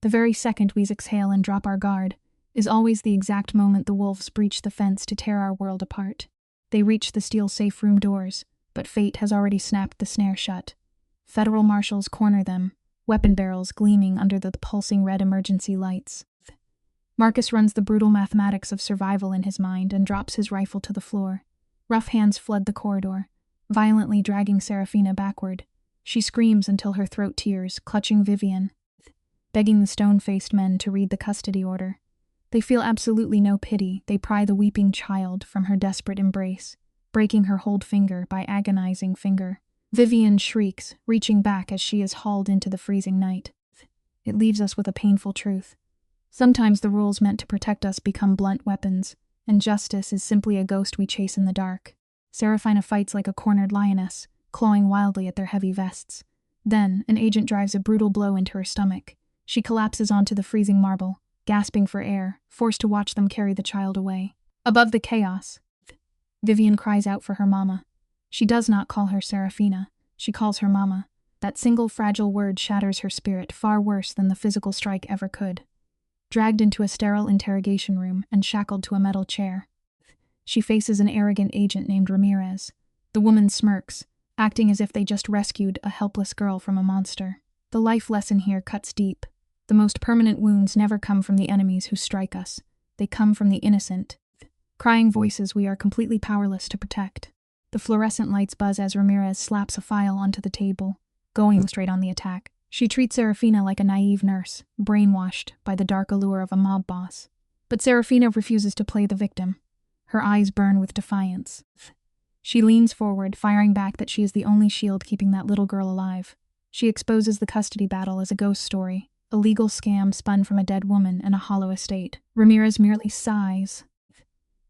The very second we exhale and drop our guard is always the exact moment the wolves breach the fence to tear our world apart. They reach the steel safe room doors, but fate has already snapped the snare shut. Federal marshals corner them, weapon barrels gleaming under the pulsing red emergency lights. Marcus runs the brutal mathematics of survival in his mind and drops his rifle to the floor. Rough hands flood the corridor, violently dragging Serafina backward. She screams until her throat tears, clutching Vivian, begging the stone-faced men to read the custody order. They feel absolutely no pity. They pry the weeping child from her desperate embrace, breaking her hold finger by agonizing finger. Vivian shrieks, reaching back as she is hauled into the freezing night. It leaves us with a painful truth. Sometimes the rules meant to protect us become blunt weapons, and justice is simply a ghost we chase in the dark. Serafina fights like a cornered lioness, clawing wildly at their heavy vests. Then, an agent drives a brutal blow into her stomach. She collapses onto the freezing marble, gasping for air, forced to watch them carry the child away. Above the chaos, Vivian cries out for her mama. She does not call her Serafina. She calls her mama. That single fragile word shatters her spirit far worse than the physical strike ever could. Dragged into a sterile interrogation room and shackled to a metal chair, she faces an arrogant agent named Ramirez. The woman smirks, acting as if they just rescued a helpless girl from a monster. The life lesson here cuts deep. The most permanent wounds never come from the enemies who strike us. They come from the innocent, crying voices we are completely powerless to protect. The fluorescent lights buzz as Ramirez slaps a file onto the table, going straight on the attack. She treats Serafina like a naive nurse, brainwashed by the dark allure of a mob boss. But Serafina refuses to play the victim. Her eyes burn with defiance. She leans forward, firing back that she is the only shield keeping that little girl alive. She exposes the custody battle as a ghost story, a legal scam spun from a dead woman and a hollow estate. Ramirez merely sighs,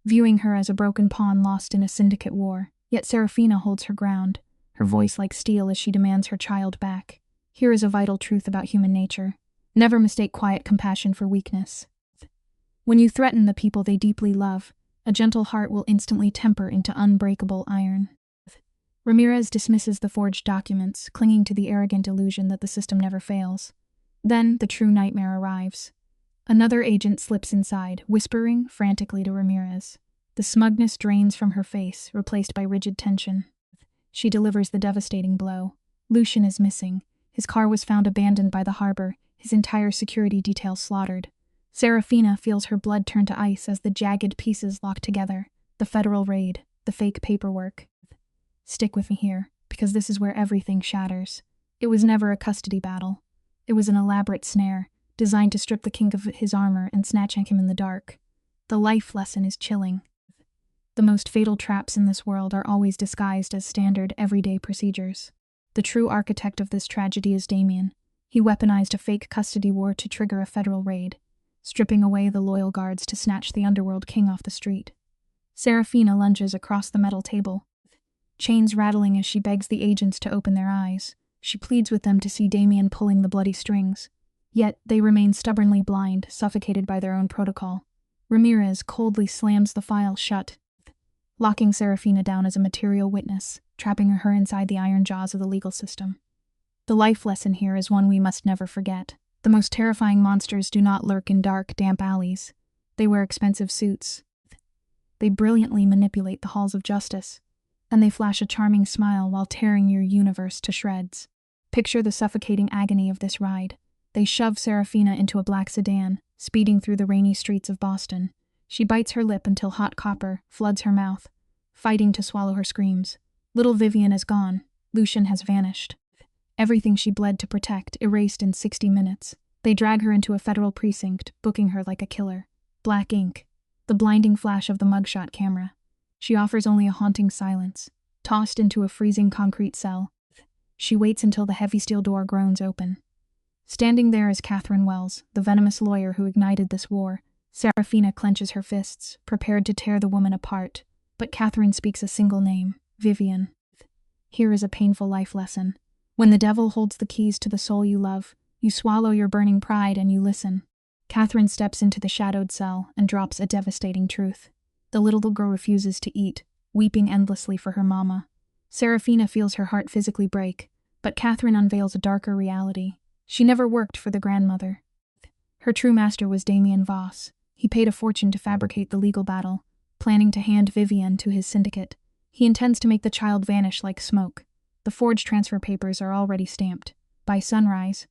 viewing her as a broken pawn lost in a syndicate war. Yet Serafina holds her ground, her voice like steel as she demands her child back. Here is a vital truth about human nature. Never mistake quiet compassion for weakness. When you threaten the people they deeply love, a gentle heart will instantly temper into unbreakable iron. Ramirez dismisses the forged documents, clinging to the arrogant illusion that the system never fails. Then the true nightmare arrives. Another agent slips inside, whispering frantically to Ramirez. The smugness drains from her face, replaced by rigid tension. She delivers the devastating blow. Lucian is missing. His car was found abandoned by the harbor, his entire security detail slaughtered. Serafina feels her blood turn to ice as the jagged pieces lock together. The federal raid, the fake paperwork. Stick with me here, because this is where everything shatters. It was never a custody battle. It was an elaborate snare, designed to strip the king of his armor and snatch him in the dark. The life lesson is chilling. The most fatal traps in this world are always disguised as standard, everyday procedures. The true architect of this tragedy is Damien. He weaponized a fake custody war to trigger a federal raid, stripping away the loyal guards to snatch the underworld king off the street. Serafina lunges across the metal table, chains rattling as she begs the agents to open their eyes. She pleads with them to see Damien pulling the bloody strings. Yet they remain stubbornly blind, suffocated by their own protocol. Ramirez coldly slams the file shut, locking Serafina down as a material witness, trapping her inside the iron jaws of the legal system. The life lesson here is one we must never forget. The most terrifying monsters do not lurk in dark, damp alleys. They wear expensive suits. They brilliantly manipulate the halls of justice, and they flash a charming smile while tearing your universe to shreds. Picture the suffocating agony of this ride. They shove Serafina into a black sedan, speeding through the rainy streets of Boston. She bites her lip until hot copper floods her mouth, fighting to swallow her screams. Little Vivian is gone. Lucian has vanished. Everything she bled to protect erased in 60 minutes. They drag her into a federal precinct, booking her like a killer. Black ink. The blinding flash of the mugshot camera. She offers only a haunting silence. Tossed into a freezing concrete cell, she waits until the heavy steel door groans open. Standing there is Catherine Wells, the venomous lawyer who ignited this war. Serafina clenches her fists, prepared to tear the woman apart. But Catherine speaks a single name, Vivian. Here is a painful life lesson. When the devil holds the keys to the soul you love, you swallow your burning pride and you listen. Catherine steps into the shadowed cell and drops a devastating truth. The little girl refuses to eat, weeping endlessly for her mama. Serafina feels her heart physically break, but Catherine unveils a darker reality. She never worked for the grandmother. Her true master was Damien Voss. He paid a fortune to fabricate the legal battle, planning to hand Vivian to his syndicate. He intends to make the child vanish like smoke. The forged transfer papers are already stamped. By sunrise,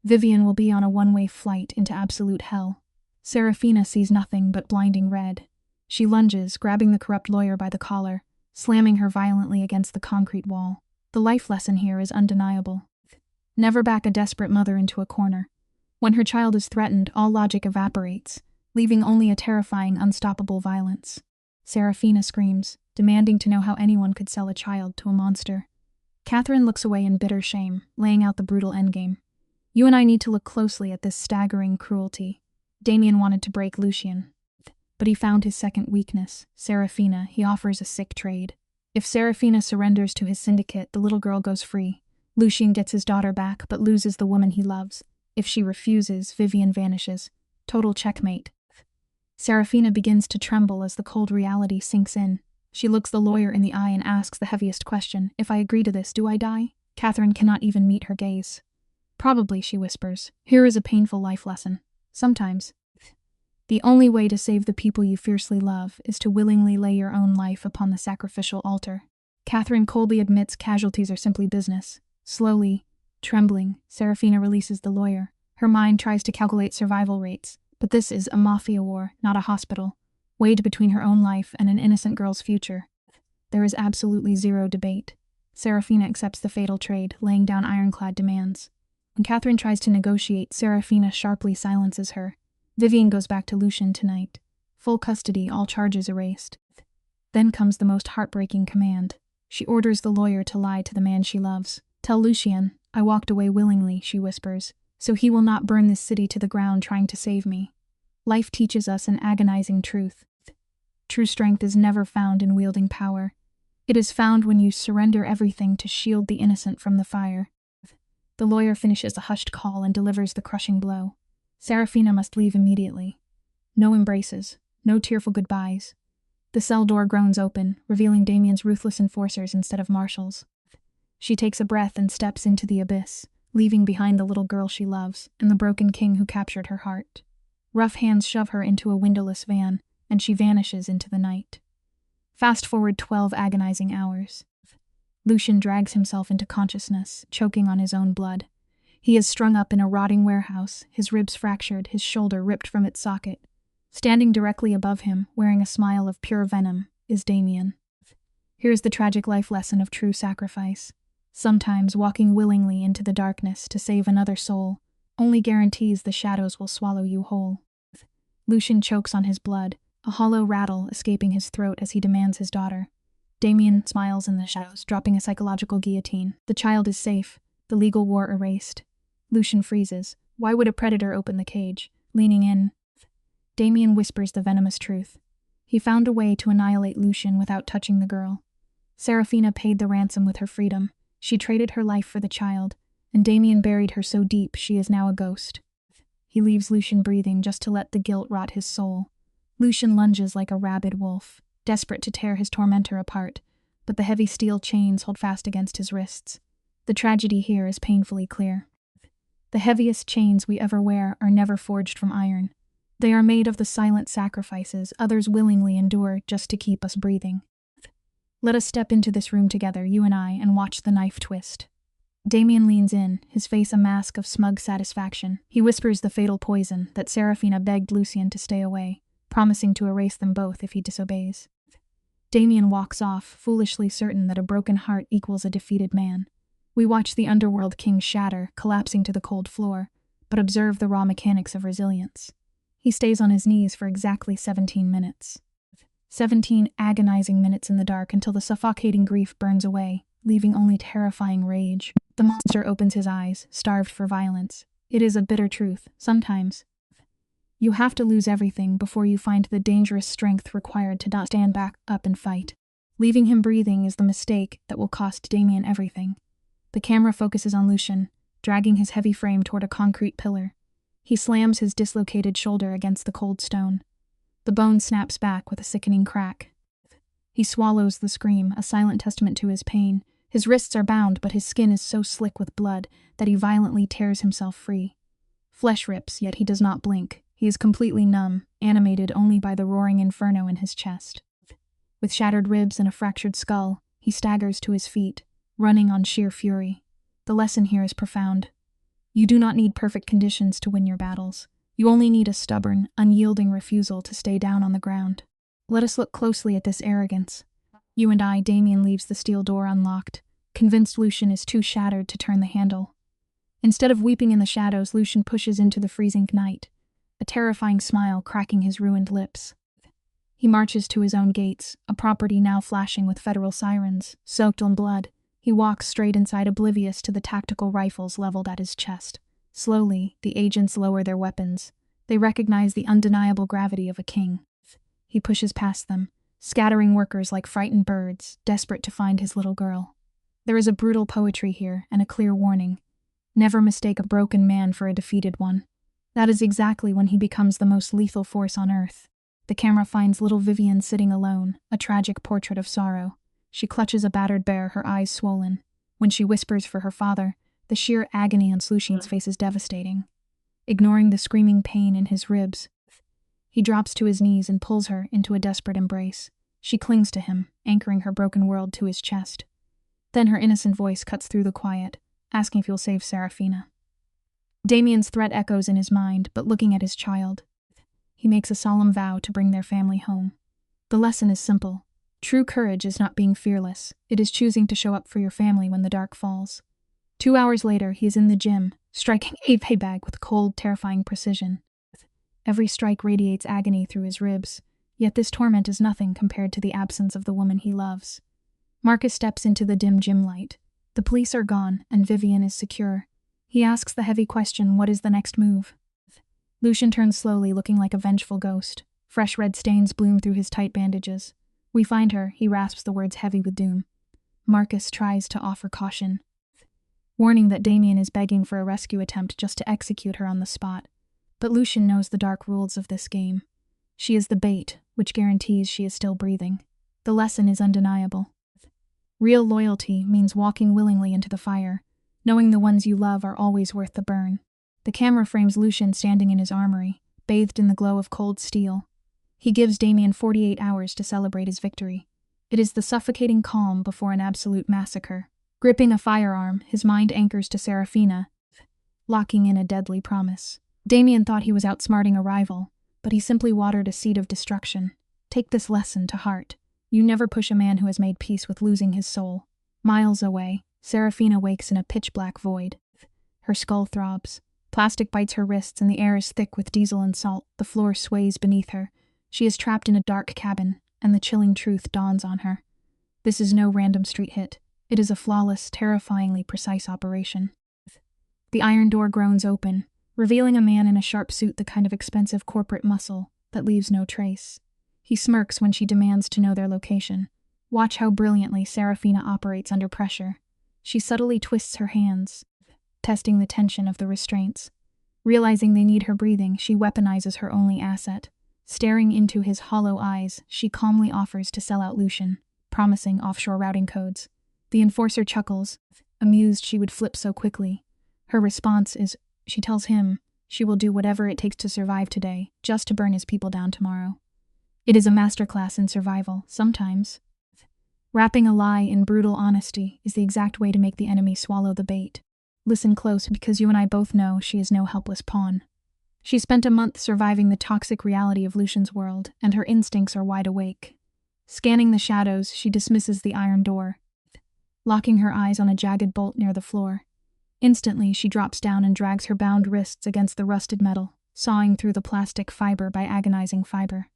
Vivian will be on a one-way flight into absolute hell. Serafina sees nothing but blinding red. She lunges, grabbing the corrupt lawyer by the collar, slamming her violently against the concrete wall. The life lesson here is undeniable. Never back a desperate mother into a corner. When her child is threatened, all logic evaporates, leaving only a terrifying, unstoppable violence. Serafina screams, demanding to know how anyone could sell a child to a monster. Catherine looks away in bitter shame, laying out the brutal endgame. You and I need to look closely at this staggering cruelty. Damien wanted to break Lucian, but he found his second weakness, Serafina. He offers a sick trade. If Serafina surrenders to his syndicate, the little girl goes free. Lucian gets his daughter back, but loses the woman he loves. If she refuses, Vivian vanishes. Total checkmate. Serafina begins to tremble as the cold reality sinks in. She looks the lawyer in the eye and asks the heaviest question. If I agree to this, do I die? Catherine cannot even meet her gaze. Probably, she whispers. Here is a painful life lesson. Sometimes, the only way to save the people you fiercely love is to willingly lay your own life upon the sacrificial altar. Catherine coldly admits casualties are simply business. Slowly, trembling, Serafina releases the lawyer. Her mind tries to calculate survival rates, but this is a Mafia war, not a hospital. Weighed between her own life and an innocent girl's future, there is absolutely zero debate. Serafina accepts the fatal trade, laying down ironclad demands. When Catherine tries to negotiate, Serafina sharply silences her. Vivian goes back to Lucian tonight. Full custody, all charges erased. Then comes the most heartbreaking command. She orders the lawyer to lie to the man she loves. Tell Lucian, I walked away willingly, she whispers, so he will not burn this city to the ground trying to save me. Life teaches us an agonizing truth. True strength is never found in wielding power. It is found when you surrender everything to shield the innocent from the fire. The lawyer finishes a hushed call and delivers the crushing blow. Serafina must leave immediately. No embraces, no tearful goodbyes. The cell door groans open, revealing Damien's ruthless enforcers instead of marshals. She takes a breath and steps into the abyss, leaving behind the little girl she loves and the broken king who captured her heart. Rough hands shove her into a windowless van, and she vanishes into the night. Fast forward 12 agonizing hours. Lucian drags himself into consciousness, choking on his own blood. He is strung up in a rotting warehouse, his ribs fractured, his shoulder ripped from its socket. Standing directly above him, wearing a smile of pure venom, is Damien. Here's the tragic life lesson of true sacrifice. Sometimes walking willingly into the darkness to save another soul only guarantees the shadows will swallow you whole. Lucian chokes on his blood, a hollow rattle escaping his throat as he demands his daughter. Damien smiles in the shadows, dropping a psychological guillotine. The child is safe, the legal war erased. Lucian freezes. Why would a predator open the cage? Leaning in, Damien whispers the venomous truth. He found a way to annihilate Lucian without touching the girl. Serafina paid the ransom with her freedom. She traded her life for the child, and Damien buried her so deep she is now a ghost. He leaves Lucian breathing just to let the guilt rot his soul. Lucian lunges like a rabid wolf, desperate to tear his tormentor apart, but the heavy steel chains hold fast against his wrists. The tragedy here is painfully clear. The heaviest chains we ever wear are never forged from iron. They are made of the silent sacrifices others willingly endure just to keep us breathing. Let us step into this room together, you and I, and watch the knife twist. Damien leans in, his face a mask of smug satisfaction. He whispers the fatal poison that Serafina begged Lucian to stay away, promising to erase them both if he disobeys. Damien walks off, foolishly certain that a broken heart equals a defeated man. We watch the underworld king shatter, collapsing to the cold floor, but observe the raw mechanics of resilience. He stays on his knees for exactly 17 minutes. 17 agonizing minutes in the dark until the suffocating grief burns away, leaving only terrifying rage. The monster opens his eyes, starved for violence. It is a bitter truth, sometimes. You have to lose everything before you find the dangerous strength required to not stand back up and fight. Leaving him breathing is the mistake that will cost Damien everything. The camera focuses on Lucian, dragging his heavy frame toward a concrete pillar. He slams his dislocated shoulder against the cold stone. The bone snaps back with a sickening crack. He swallows the scream, a silent testament to his pain. His wrists are bound, but his skin is so slick with blood that he violently tears himself free. Flesh rips, yet he does not blink. He is completely numb, animated only by the roaring inferno in his chest. With shattered ribs and a fractured skull, he staggers to his feet, running on sheer fury. The lesson here is profound. You do not need perfect conditions to win your battles. You only need a stubborn, unyielding refusal to stay down on the ground. Let us look closely at this arrogance. You and I, Damien leaves the steel door unlocked, convinced Lucian is too shattered to turn the handle. Instead of weeping in the shadows, Lucian pushes into the freezing night, a terrifying smile cracking his ruined lips. He marches to his own gates, a property now flashing with federal sirens, soaked in blood. He walks straight inside, oblivious to the tactical rifles leveled at his chest. Slowly, the agents lower their weapons. They recognize the undeniable gravity of a king. He pushes past them, scattering workers like frightened birds, desperate to find his little girl. There is a brutal poetry here, and a clear warning. Never mistake a broken man for a defeated one. That is exactly when he becomes the most lethal force on Earth. The camera finds little Vivian sitting alone, a tragic portrait of sorrow. She clutches a battered bear, her eyes swollen. When she whispers for her father, the sheer agony on Lucian's face is devastating. Ignoring the screaming pain in his ribs, he drops to his knees and pulls her into a desperate embrace. She clings to him, anchoring her broken world to his chest. Then her innocent voice cuts through the quiet, asking if he'll save Serafina. Damien's threat echoes in his mind, but looking at his child, he makes a solemn vow to bring their family home. The lesson is simple. True courage is not being fearless. It is choosing to show up for your family when the dark falls. 2 hours later, he is in the gym, striking a payback with cold, terrifying precision. Every strike radiates agony through his ribs, yet this torment is nothing compared to the absence of the woman he loves. Marcus steps into the dim gym light. The police are gone, and Vivian is secure. He asks the heavy question, what is the next move? Lucian turns slowly, looking like a vengeful ghost. Fresh red stains bloom through his tight bandages. We find her, he rasps the words heavy with doom. Marcus tries to offer caution, warning that Damien is begging for a rescue attempt just to execute her on the spot. But Lucian knows the dark rules of this game. She is the bait, which guarantees she is still breathing. The lesson is undeniable. Real loyalty means walking willingly into the fire, knowing the ones you love are always worth the burn. The camera frames Lucien standing in his armory, bathed in the glow of cold steel. He gives Damien 48 hours to celebrate his victory. It is the suffocating calm before an absolute massacre. Gripping a firearm, his mind anchors to Serafina, locking in a deadly promise. Damien thought he was outsmarting a rival, but he simply watered a seed of destruction. Take this lesson to heart. You never push a man who has made peace with losing his soul. Miles away, Serafina wakes in a pitch-black void. Her skull throbs. Plastic bites her wrists and the air is thick with diesel and salt. The floor sways beneath her. She is trapped in a dark cabin, and the chilling truth dawns on her. This is no random street hit. It is a flawless, terrifyingly precise operation. The iron door groans open, revealing a man in a sharp suit, the kind of expensive corporate muscle that leaves no trace. He smirks when she demands to know their location. Watch how brilliantly Serafina operates under pressure. She subtly twists her hands, testing the tension of the restraints. Realizing they need her breathing, she weaponizes her only asset. Staring into his hollow eyes, she calmly offers to sell out Lucien, promising offshore routing codes. The enforcer chuckles, amused she would flip so quickly. Her response is, she tells him she will do whatever it takes to survive today, just to burn his people down tomorrow. It is a masterclass in survival, sometimes. Wrapping a lie in brutal honesty is the exact way to make the enemy swallow the bait. Listen close, because you and I both know she is no helpless pawn. She spent a month surviving the toxic reality of Lucien's world, and her instincts are wide awake. Scanning the shadows, she dismisses the iron door, locking her eyes on a jagged bolt near the floor. Instantly, she drops down and drags her bound wrists against the rusted metal, sawing through the plastic fiber by agonizing fiber.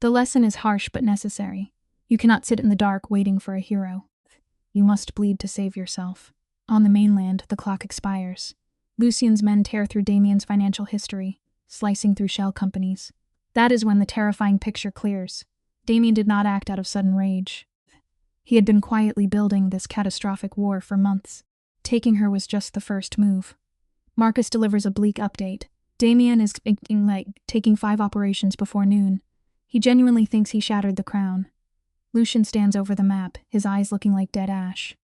The lesson is harsh but necessary. You cannot sit in the dark waiting for a hero. You must bleed to save yourself. On the mainland, the clock expires. Lucien's men tear through Damien's financial history, slicing through shell companies. That is when the terrifying picture clears. Damien did not act out of sudden rage. He had been quietly building this catastrophic war for months. Taking her was just the first move. Marcus delivers a bleak update. Damien is taking 5 operations before noon. He genuinely thinks he shattered the crown. Lucien stands over the map, his eyes looking like dead ash.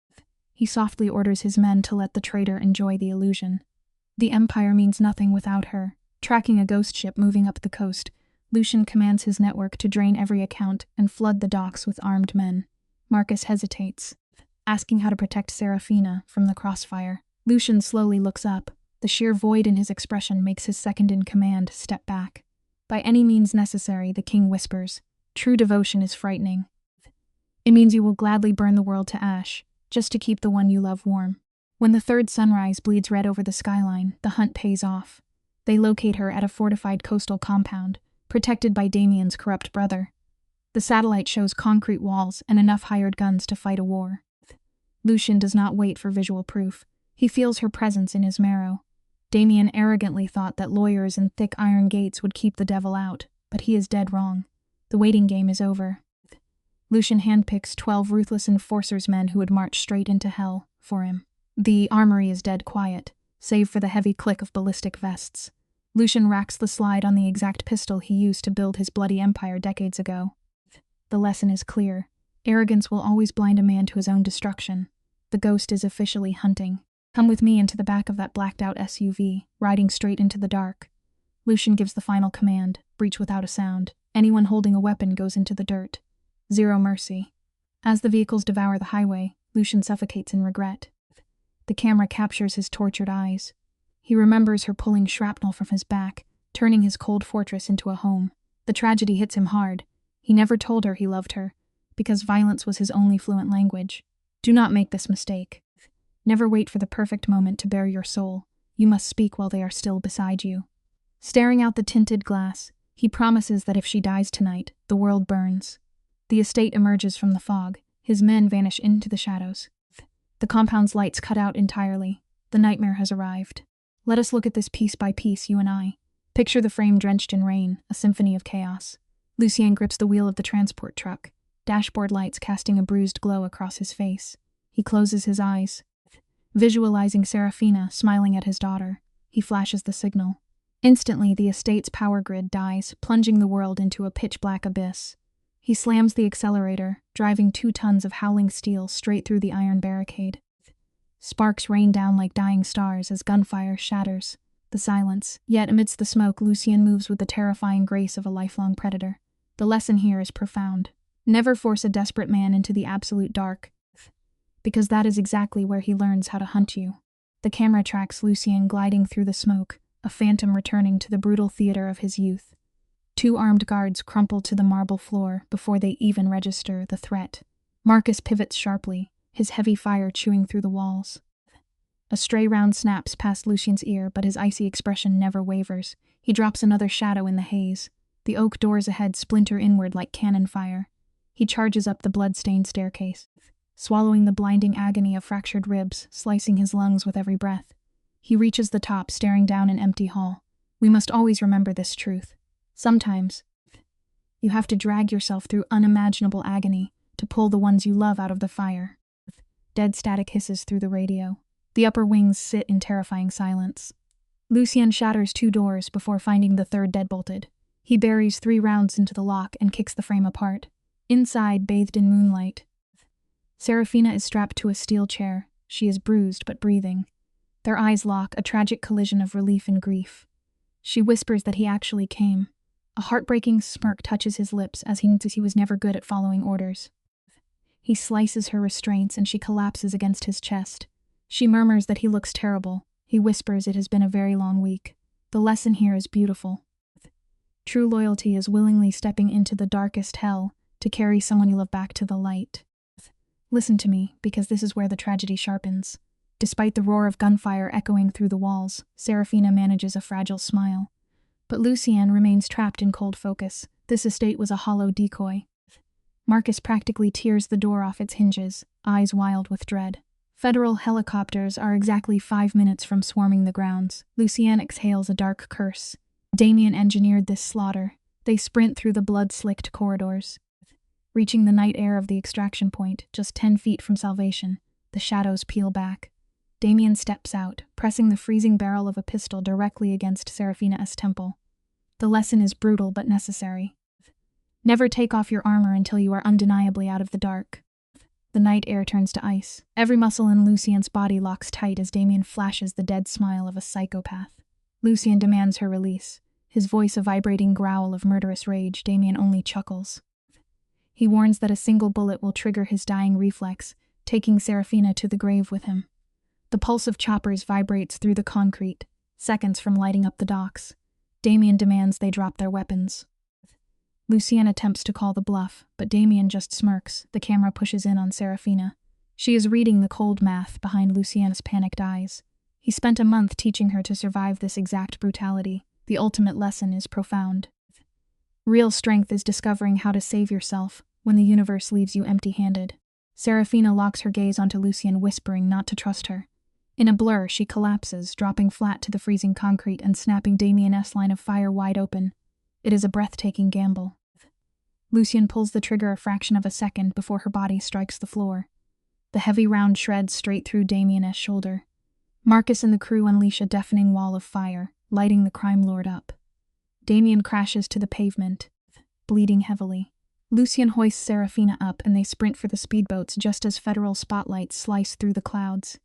He softly orders his men to let the traitor enjoy the illusion. The Empire means nothing without her. Tracking a ghost ship moving up the coast, Lucien commands his network to drain every account and flood the docks with armed men. Marcus hesitates, asking how to protect Serafina from the crossfire. Lucien slowly looks up. The sheer void in his expression makes his second-in-command step back. By any means necessary, the king whispers. True devotion is frightening. It means you will gladly burn the world to ash, just to keep the one you love warm. When the third sunrise bleeds red over the skyline, the hunt pays off. They locate her at a fortified coastal compound, protected by Damien's corrupt brother. The satellite shows concrete walls and enough hired guns to fight a war. Lucien does not wait for visual proof. He feels her presence in his marrow. Damien arrogantly thought that lawyers and thick iron gates would keep the devil out, but he is dead wrong. The waiting game is over. Lucien handpicks 12 ruthless enforcers' men who would march straight into hell for him. The armory is dead quiet, save for the heavy click of ballistic vests. Lucien racks the slide on the exact pistol he used to build his bloody empire decades ago. The lesson is clear. Arrogance will always blind a man to his own destruction. The ghost is officially hunting. Come with me into the back of that blacked-out SUV, riding straight into the dark. Lucien gives the final command, breach without a sound. Anyone holding a weapon goes into the dirt. Zero mercy. As the vehicles devour the highway, Lucien suffocates in regret. The camera captures his tortured eyes. He remembers her pulling shrapnel from his back, turning his cold fortress into a home. The tragedy hits him hard. He never told her he loved her, because violence was his only fluent language. Do not make this mistake. Never wait for the perfect moment to bare your soul. You must speak while they are still beside you. Staring out the tinted glass, he promises that if she dies tonight, the world burns. The estate emerges from the fog. His men vanish into the shadows. The compound's lights cut out entirely. The nightmare has arrived. Let us look at this piece by piece, you and I. Picture the frame drenched in rain, a symphony of chaos. Lucien grips the wheel of the transport truck, dashboard lights casting a bruised glow across his face. He closes his eyes. Visualizing Serafina smiling at his daughter, he flashes the signal. Instantly, the estate's power grid dies, plunging the world into a pitch-black abyss. He slams the accelerator, driving 2 tons of howling steel straight through the iron barricade. Sparks rain down like dying stars as gunfire shatters the silence. Yet amidst the smoke, Lucien moves with the terrifying grace of a lifelong predator. The lesson here is profound. Never force a desperate man into the absolute dark, because that is exactly where he learns how to hunt you. The camera tracks Lucien gliding through the smoke, a phantom returning to the brutal theater of his youth. 2 armed guards crumple to the marble floor before they even register the threat. Marcus pivots sharply, his heavy fire chewing through the walls. A stray round snaps past Lucien's ear, but his icy expression never wavers. He drops another shadow in the haze. The oak doors ahead splinter inward like cannon fire. He charges up the blood-stained staircase, swallowing the blinding agony of fractured ribs, slicing his lungs with every breath. He reaches the top, staring down an empty hall. We must always remember this truth. Sometimes, you have to drag yourself through unimaginable agony to pull the ones you love out of the fire. Dead static hisses through the radio. The upper wings sit in terrifying silence. Lucien shatters 2 doors before finding the third deadbolted. He buries 3 rounds into the lock and kicks the frame apart. Inside, bathed in moonlight, Serafina is strapped to a steel chair. She is bruised but breathing. Their eyes lock, a tragic collision of relief and grief. She whispers that he actually came. A heartbreaking smirk touches his lips as he knows he was never good at following orders. He slices her restraints and she collapses against his chest. She murmurs that he looks terrible. He whispers it has been a very long week. The lesson here is beautiful. True loyalty is willingly stepping into the darkest hell to carry someone you love back to the light. Listen to me, because this is where the tragedy sharpens. Despite the roar of gunfire echoing through the walls, Serafina manages a fragile smile. But Lucien remains trapped in cold focus. This estate was a hollow decoy. Marcus practically tears the door off its hinges, eyes wild with dread. Federal helicopters are exactly 5 minutes from swarming the grounds. Lucien exhales a dark curse. Damien engineered this slaughter. They sprint through the blood-slicked corridors. Reaching the night air of the extraction point, just 10 feet from salvation, the shadows peel back. Damien steps out, pressing the freezing barrel of a pistol directly against Serafina's temple. The lesson is brutal but necessary. Never take off your armor until you are undeniably out of the dark. The night air turns to ice. Every muscle in Lucien's body locks tight as Damien flashes the dead smile of a psychopath. Lucien demands her release. His voice a vibrating growl of murderous rage. Damien only chuckles. He warns that a single bullet will trigger his dying reflex, taking Serafina to the grave with him. The pulse of choppers vibrates through the concrete, seconds from lighting up the docks. Damien demands they drop their weapons. Lucien attempts to call the bluff, but Damien just smirks. The camera pushes in on Serafina. She is reading the cold math behind Lucien's panicked eyes. He spent a month teaching her to survive this exact brutality. The ultimate lesson is profound. Real strength is discovering how to save yourself when the universe leaves you empty-handed. Serafina locks her gaze onto Lucien, whispering not to trust her. In a blur, she collapses, dropping flat to the freezing concrete and snapping Damien's line of fire wide open. It is a breathtaking gamble. Lucien pulls the trigger a fraction of a second before her body strikes the floor. The heavy round shreds straight through Damien's shoulder. Marcus and the crew unleash a deafening wall of fire, lighting the crime lord up. Damien crashes to the pavement, bleeding heavily. Lucien hoists Serafina up and they sprint for the speedboats just as federal spotlights slice through the clouds.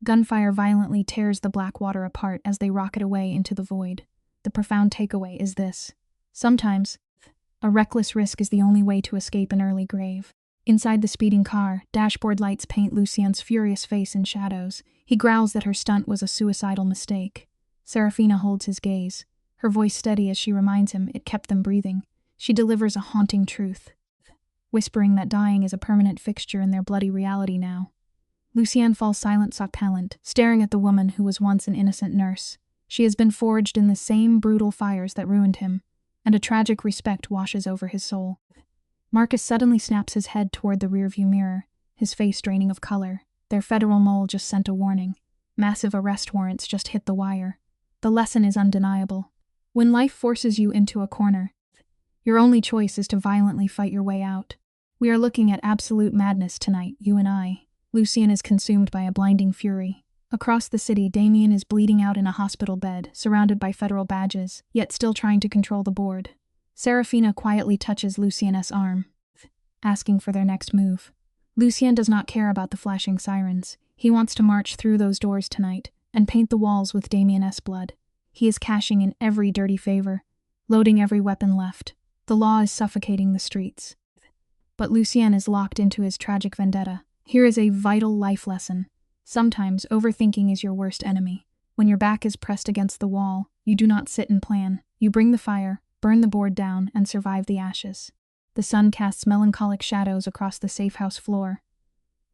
Gunfire violently tears the black water apart as they rocket away into the void. The profound takeaway is this. Sometimes, a reckless risk is the only way to escape an early grave. Inside the speeding car, dashboard lights paint Lucien's furious face in shadows. He growls that her stunt was a suicidal mistake. Serafina holds his gaze, her voice steady as she reminds him it kept them breathing. She delivers a haunting truth, whispering that dying is a permanent fixture in their bloody reality now. Lucien falls silent, somnolent, staring at the woman who was once an innocent nurse. She has been forged in the same brutal fires that ruined him, and a tragic respect washes over his soul. Marcus suddenly snaps his head toward the rearview mirror, his face draining of color. Their federal mole just sent a warning. Massive arrest warrants just hit the wire. The lesson is undeniable. When life forces you into a corner, your only choice is to violently fight your way out. We are looking at absolute madness tonight, you and I. Lucien is consumed by a blinding fury. Across the city, Damien is bleeding out in a hospital bed, surrounded by federal badges, yet still trying to control the board. Serafina quietly touches Lucien's arm, asking for their next move. Lucien does not care about the flashing sirens. He wants to march through those doors tonight and paint the walls with Damien's blood. He is cashing in every dirty favor, loading every weapon left. The law is suffocating the streets. But Lucien is locked into his tragic vendetta. Here is a vital life lesson. Sometimes overthinking is your worst enemy. When your back is pressed against the wall, you do not sit and plan. You bring the fire, burn the board down, and survive the ashes. The sun casts melancholic shadows across the safe house floor.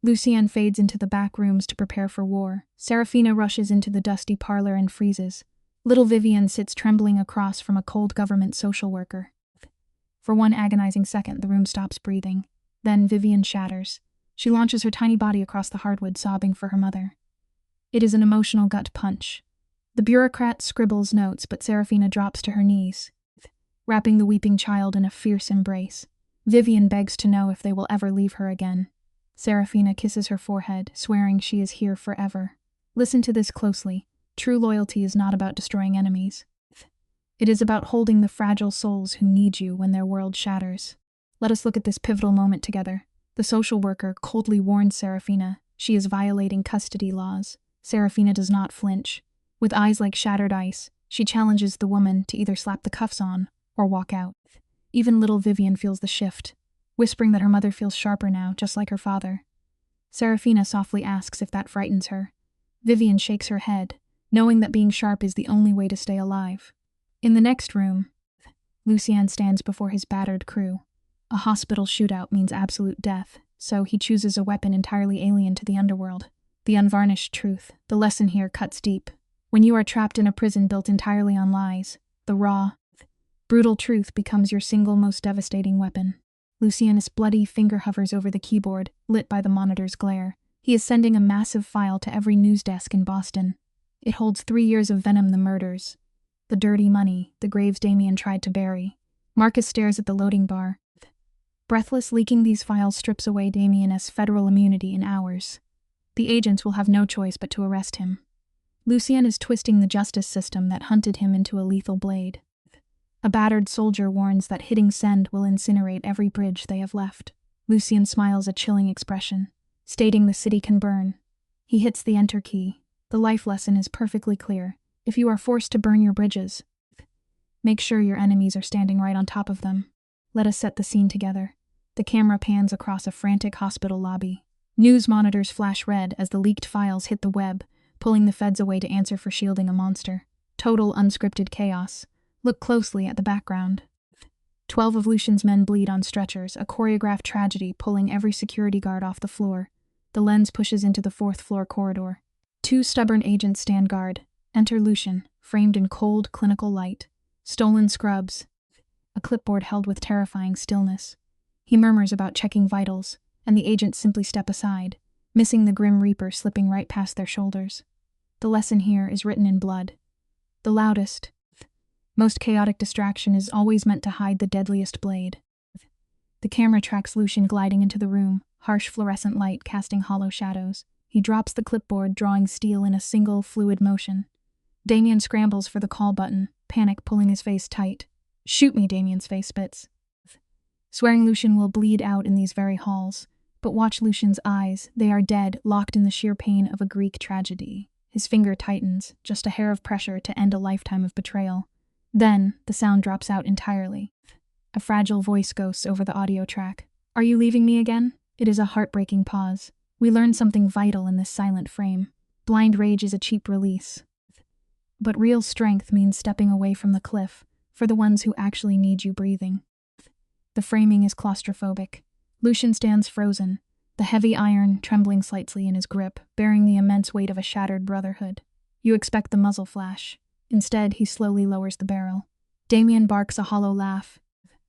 Lucien fades into the back rooms to prepare for war. Serafina rushes into the dusty parlor and freezes. Little Vivian sits trembling across from a cold government social worker. For one agonizing second, the room stops breathing. Then Vivian shatters. She launches her tiny body across the hardwood, sobbing for her mother. It is an emotional gut punch. The bureaucrat scribbles notes, but Serafina drops to her knees, wrapping the weeping child in a fierce embrace. Vivian begs to know if they will ever leave her again. Serafina kisses her forehead, swearing she is here forever. Listen to this closely. True loyalty is not about destroying enemies. It is about holding the fragile souls who need you when their world shatters. Let us look at this pivotal moment together. The social worker coldly warns Serafina she is violating custody laws. Serafina does not flinch. With eyes like shattered ice, she challenges the woman to either slap the cuffs on or walk out. Even little Vivian feels the shift, whispering that her mother feels sharper now, just like her father. Serafina softly asks if that frightens her. Vivian shakes her head, knowing that being sharp is the only way to stay alive. In the next room, Lucien stands before his battered crew. A hospital shootout means absolute death, so he chooses a weapon entirely alien to the underworld. The unvarnished truth. The lesson here cuts deep. When you are trapped in a prison built entirely on lies, the raw, brutal truth becomes your single most devastating weapon. Lucien's bloody finger hovers over the keyboard, lit by the monitor's glare. He is sending a massive file to every news desk in Boston. It holds 3 years of venom: the murders, the dirty money, the graves Damien tried to bury. Marcus stares at the loading bar. Breathless, leaking these files strips away Damien's federal immunity in hours. The agents will have no choice but to arrest him. Lucien is twisting the justice system that hunted him into a lethal blade. A battered soldier warns that hitting send will incinerate every bridge they have left. Lucien smiles a chilling expression, stating the city can burn. He hits the enter key. The life lesson is perfectly clear. If you are forced to burn your bridges, make sure your enemies are standing right on top of them. Let us set the scene together. The camera pans across a frantic hospital lobby. News monitors flash red as the leaked files hit the web, pulling the feds away to answer for shielding a monster. Total unscripted chaos. Look closely at the background. 12 of Lucien's men bleed on stretchers, a choreographed tragedy pulling every security guard off the floor. The lens pushes into the 4th floor corridor. 2 stubborn agents stand guard. Enter Lucien, framed in cold, clinical light. Stolen scrubs. A clipboard held with terrifying stillness. He murmurs about checking vitals, and the agents simply step aside, missing the Grim Reaper slipping right past their shoulders. The lesson here is written in blood. The loudest, most chaotic distraction is always meant to hide the deadliest blade. The camera tracks Lucien gliding into the room, harsh fluorescent light casting hollow shadows. He drops the clipboard, drawing steel in a single, fluid motion. Damien scrambles for the call button, panic pulling his face tight. "Shoot me," Damien's face spits, swearing Lucien will bleed out in these very halls. But watch Lucien's eyes. They are dead, locked in the sheer pain of a Greek tragedy. His finger tightens, just a hair of pressure to end a lifetime of betrayal. Then, the sound drops out entirely. A fragile voice ghosts over the audio track. "Are you leaving me again?" It is a heartbreaking pause. We learn something vital in this silent frame. Blind rage is a cheap release. But real strength means stepping away from the cliff, for the ones who actually need you breathing. The framing is claustrophobic. Lucien stands frozen, the heavy iron trembling slightly in his grip, bearing the immense weight of a shattered brotherhood. You expect the muzzle flash. Instead, he slowly lowers the barrel. Damien barks a hollow laugh,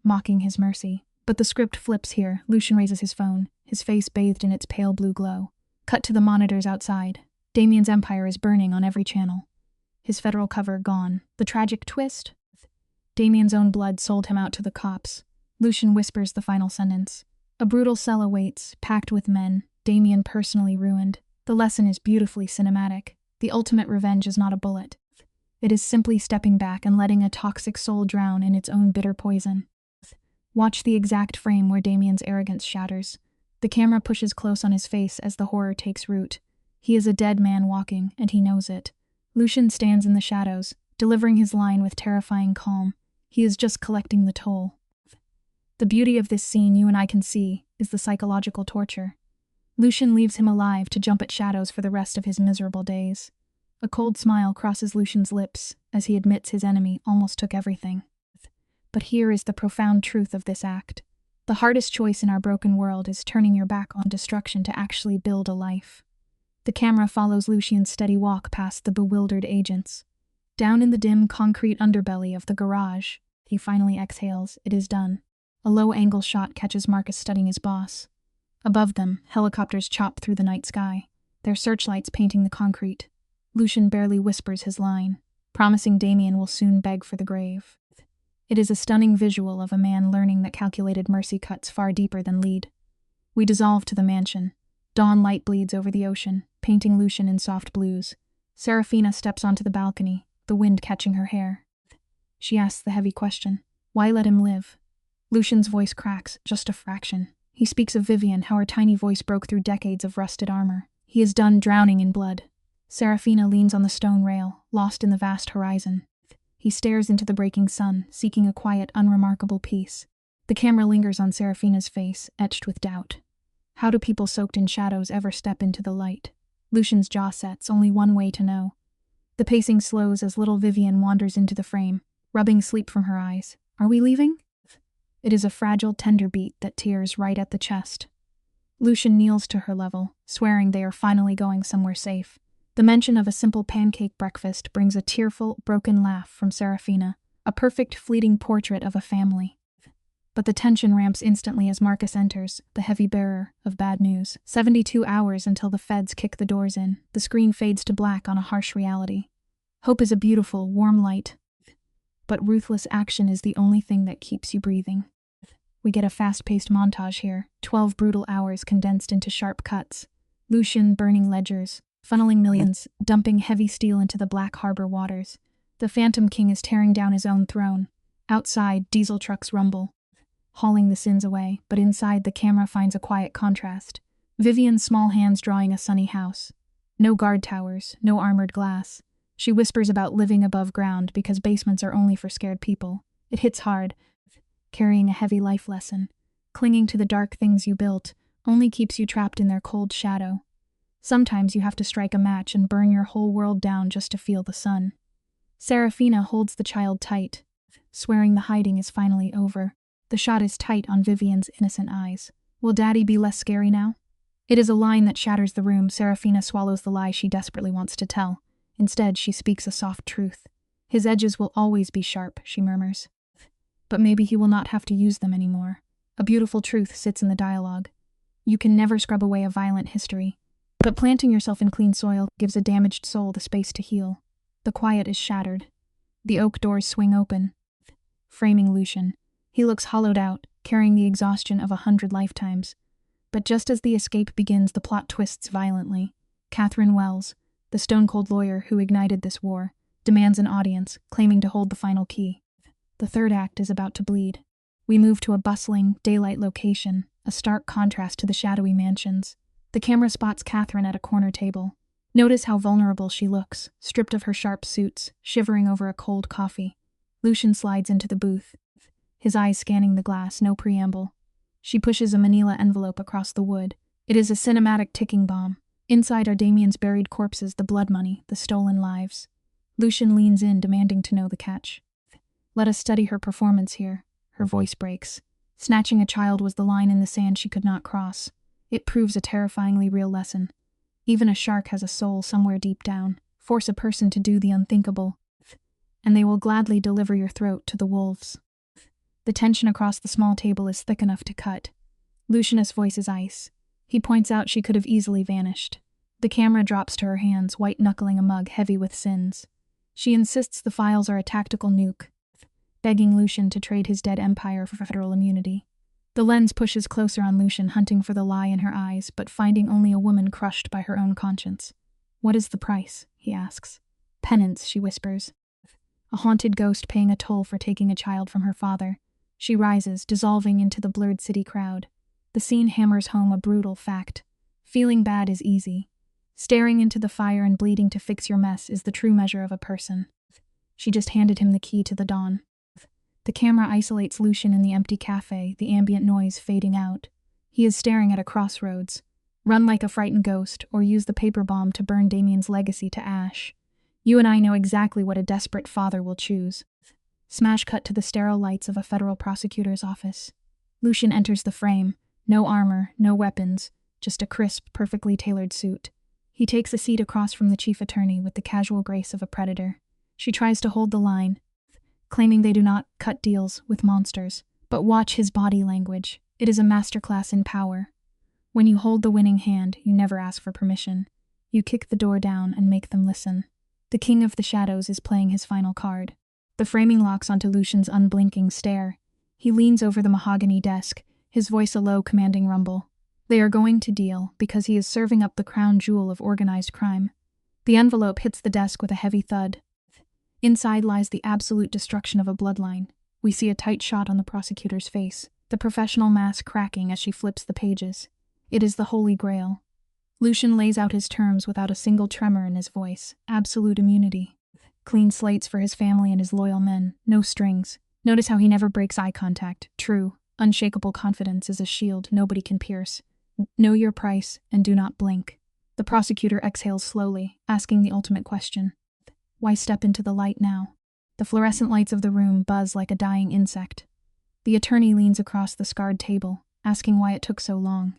mocking his mercy. But the script flips here. Lucien raises his phone, his face bathed in its pale blue glow. Cut to the monitors outside. Damien's empire is burning on every channel. His federal cover gone. The tragic twist? Damien's own blood sold him out to the cops. Lucien whispers the final sentence. A brutal cell awaits, packed with men, Damien personally ruined. The lesson is beautifully cinematic. The ultimate revenge is not a bullet. It is simply stepping back and letting a toxic soul drown in its own bitter poison. Watch the exact frame where Damien's arrogance shatters. The camera pushes close on his face as the horror takes root. He is a dead man walking, and he knows it. Lucian stands in the shadows, delivering his line with terrifying calm. He is just collecting the toll. The beauty of this scene, you and I can see, is the psychological torture. Lucian leaves him alive to jump at shadows for the rest of his miserable days. A cold smile crosses Lucian's lips as he admits his enemy almost took everything. But here is the profound truth of this act. The hardest choice in our broken world is turning your back on destruction to actually build a life. The camera follows Lucian's steady walk past the bewildered agents. Down in the dim concrete underbelly of the garage, he finally exhales. It is done. A low-angle shot catches Marcus studying his boss. Above them, helicopters chop through the night sky, their searchlights painting the concrete. Lucian barely whispers his line, promising Damien will soon beg for the grave. It is a stunning visual of a man learning that calculated mercy cuts far deeper than lead. We dissolve to the mansion. Dawn light bleeds over the ocean, painting Lucian in soft blues. Serafina steps onto the balcony, the wind catching her hair. She asks the heavy question, why let him live? Lucian's voice cracks, just a fraction. He speaks of Vivian, how her tiny voice broke through decades of rusted armor. He is done drowning in blood. Serafina leans on the stone rail, lost in the vast horizon. He stares into the breaking sun, seeking a quiet, unremarkable peace. The camera lingers on Serafina's face, etched with doubt. How do people soaked in shadows ever step into the light? Lucian's jaw sets, only one way to know. The pacing slows as little Vivian wanders into the frame, rubbing sleep from her eyes. Are we leaving? It is a fragile, tender beat that tears right at the chest. Lucian kneels to her level, swearing they are finally going somewhere safe. The mention of a simple pancake breakfast brings a tearful, broken laugh from Serafina, a perfect, fleeting portrait of a family. But the tension ramps instantly as Marcus enters, the heavy bearer of bad news. 72 hours until the feds kick the doors in. The screen fades to black on a harsh reality. Hope is a beautiful, warm light, but ruthless action is the only thing that keeps you breathing. We get a fast-paced montage here, 12 brutal hours condensed into sharp cuts. Lucian burning ledgers, funneling millions, dumping heavy steel into the Black Harbor waters. The Phantom King is tearing down his own throne. Outside, diesel trucks rumble, hauling the sins away, but inside the camera finds a quiet contrast. Vivian's small hands drawing a sunny house. No guard towers, no armored glass. She whispers about living above ground because basements are only for scared people. It hits hard, carrying a heavy life lesson. Clinging to the dark things you built only keeps you trapped in their cold shadow. Sometimes you have to strike a match and burn your whole world down just to feel the sun. Serafina holds the child tight, swearing the hiding is finally over. The shot is tight on Vivian's innocent eyes. Will Daddy be less scary now? It is a line that shatters the room. Serafina swallows the lie she desperately wants to tell. Instead, she speaks a soft truth. His edges will always be sharp, she murmurs. But maybe he will not have to use them anymore. A beautiful truth sits in the dialogue. You can never scrub away a violent history, but planting yourself in clean soil gives a damaged soul the space to heal. The quiet is shattered. The oak doors swing open, framing Lucian. He looks hollowed out, carrying the exhaustion of 100 lifetimes. But just as the escape begins, the plot twists violently. Catherine Wells, the stone-cold lawyer who ignited this war, demands an audience, claiming to hold the final key. The third act is about to bleed. We move to a bustling, daylight location, a stark contrast to the shadowy mansions. The camera spots Catherine at a corner table. Notice how vulnerable she looks, stripped of her sharp suits, shivering over a cold coffee. Lucian slides into the booth, his eyes scanning the glass, no preamble. She pushes a manila envelope across the wood. It is a cinematic ticking bomb. Inside are Damien's buried corpses, the blood money, the stolen lives. Lucian leans in, demanding to know the catch. Let us study her performance here. Her voice breaks. Snatching a child was the line in the sand she could not cross. It proves a terrifyingly real lesson. Even a shark has a soul somewhere deep down. Force a person to do the unthinkable, and they will gladly deliver your throat to the wolves. The tension across the small table is thick enough to cut. Lucian's voice is ice. He points out she could have easily vanished. The camera drops to her hands, white-knuckling a mug heavy with sins. She insists the files are a tactical nuke, begging Lucian to trade his dead empire for federal immunity. The lens pushes closer on Lucian, hunting for the lie in her eyes, but finding only a woman crushed by her own conscience. "What is the price?" he asks. "Penance," she whispers. A haunted ghost paying a toll for taking a child from her father. She rises, dissolving into the blurred city crowd. The scene hammers home a brutal fact. Feeling bad is easy. Staring into the fire and bleeding to fix your mess is the true measure of a person. She just handed him the key to the dawn. The camera isolates Lucian in the empty cafe, the ambient noise fading out. He is staring at a crossroads. Run like a frightened ghost, or use the paper bomb to burn Damien's legacy to ash. You and I know exactly what a desperate father will choose. Smash cut to the sterile lights of a federal prosecutor's office. Lucian enters the frame. No armor, no weapons, just a crisp, perfectly tailored suit. He takes a seat across from the chief attorney with the casual grace of a predator. She tries to hold the line, claiming they do not cut deals with monsters. But watch his body language. It is a masterclass in power. When you hold the winning hand, you never ask for permission. You kick the door down and make them listen. The King of the Shadows is playing his final card. The framing locks onto Lucian's unblinking stare. He leans over the mahogany desk, his voice a low, commanding rumble. They are going to deal, because he is serving up the crown jewel of organized crime. The envelope hits the desk with a heavy thud. Inside lies the absolute destruction of a bloodline. We see a tight shot on the prosecutor's face, the professional mask cracking as she flips the pages. It is the Holy Grail. Lucian lays out his terms without a single tremor in his voice. Absolute immunity. Clean slates for his family and his loyal men. No strings. Notice how he never breaks eye contact. True, unshakable confidence is a shield nobody can pierce. Know your price and do not blink. The prosecutor exhales slowly, asking the ultimate question. Why step into the light now? The fluorescent lights of the room buzz like a dying insect. The attorney leans across the scarred table, asking why it took so long.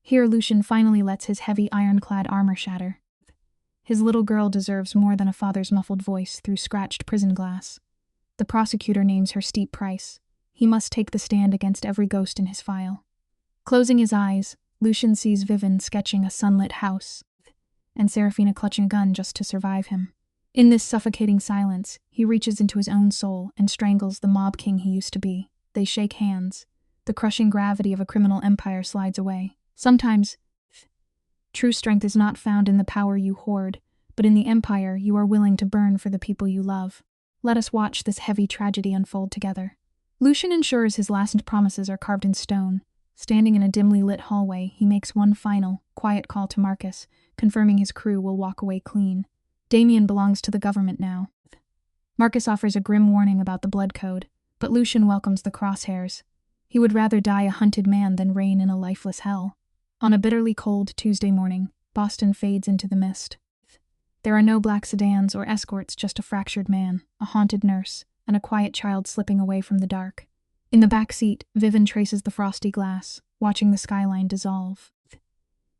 Here Lucian finally lets his heavy ironclad armor shatter. His little girl deserves more than a father's muffled voice through scratched prison glass. The prosecutor names her steep price. He must take the stand against every ghost in his file. Closing his eyes, Lucian sees Vivian sketching a sunlit house, and Serafina clutching a gun just to survive him. In this suffocating silence, he reaches into his own soul and strangles the mob king he used to be. They shake hands. The crushing gravity of a criminal empire slides away. Sometimes, true strength is not found in the power you hoard, but in the empire you are willing to burn for the people you love. Let us watch this heavy tragedy unfold together. Lucian ensures his last promises are carved in stone. Standing in a dimly lit hallway, he makes one final, quiet call to Marcus, confirming his crew will walk away clean. Damien belongs to the government now. Marcus offers a grim warning about the blood code, but Lucian welcomes the crosshairs. He would rather die a hunted man than reign in a lifeless hell. On a bitterly cold Tuesday morning, Boston fades into the mist. There are no black sedans or escorts, just a fractured man, a haunted nurse, and a quiet child slipping away from the dark. In the back seat, Vivian traces the frosty glass, watching the skyline dissolve.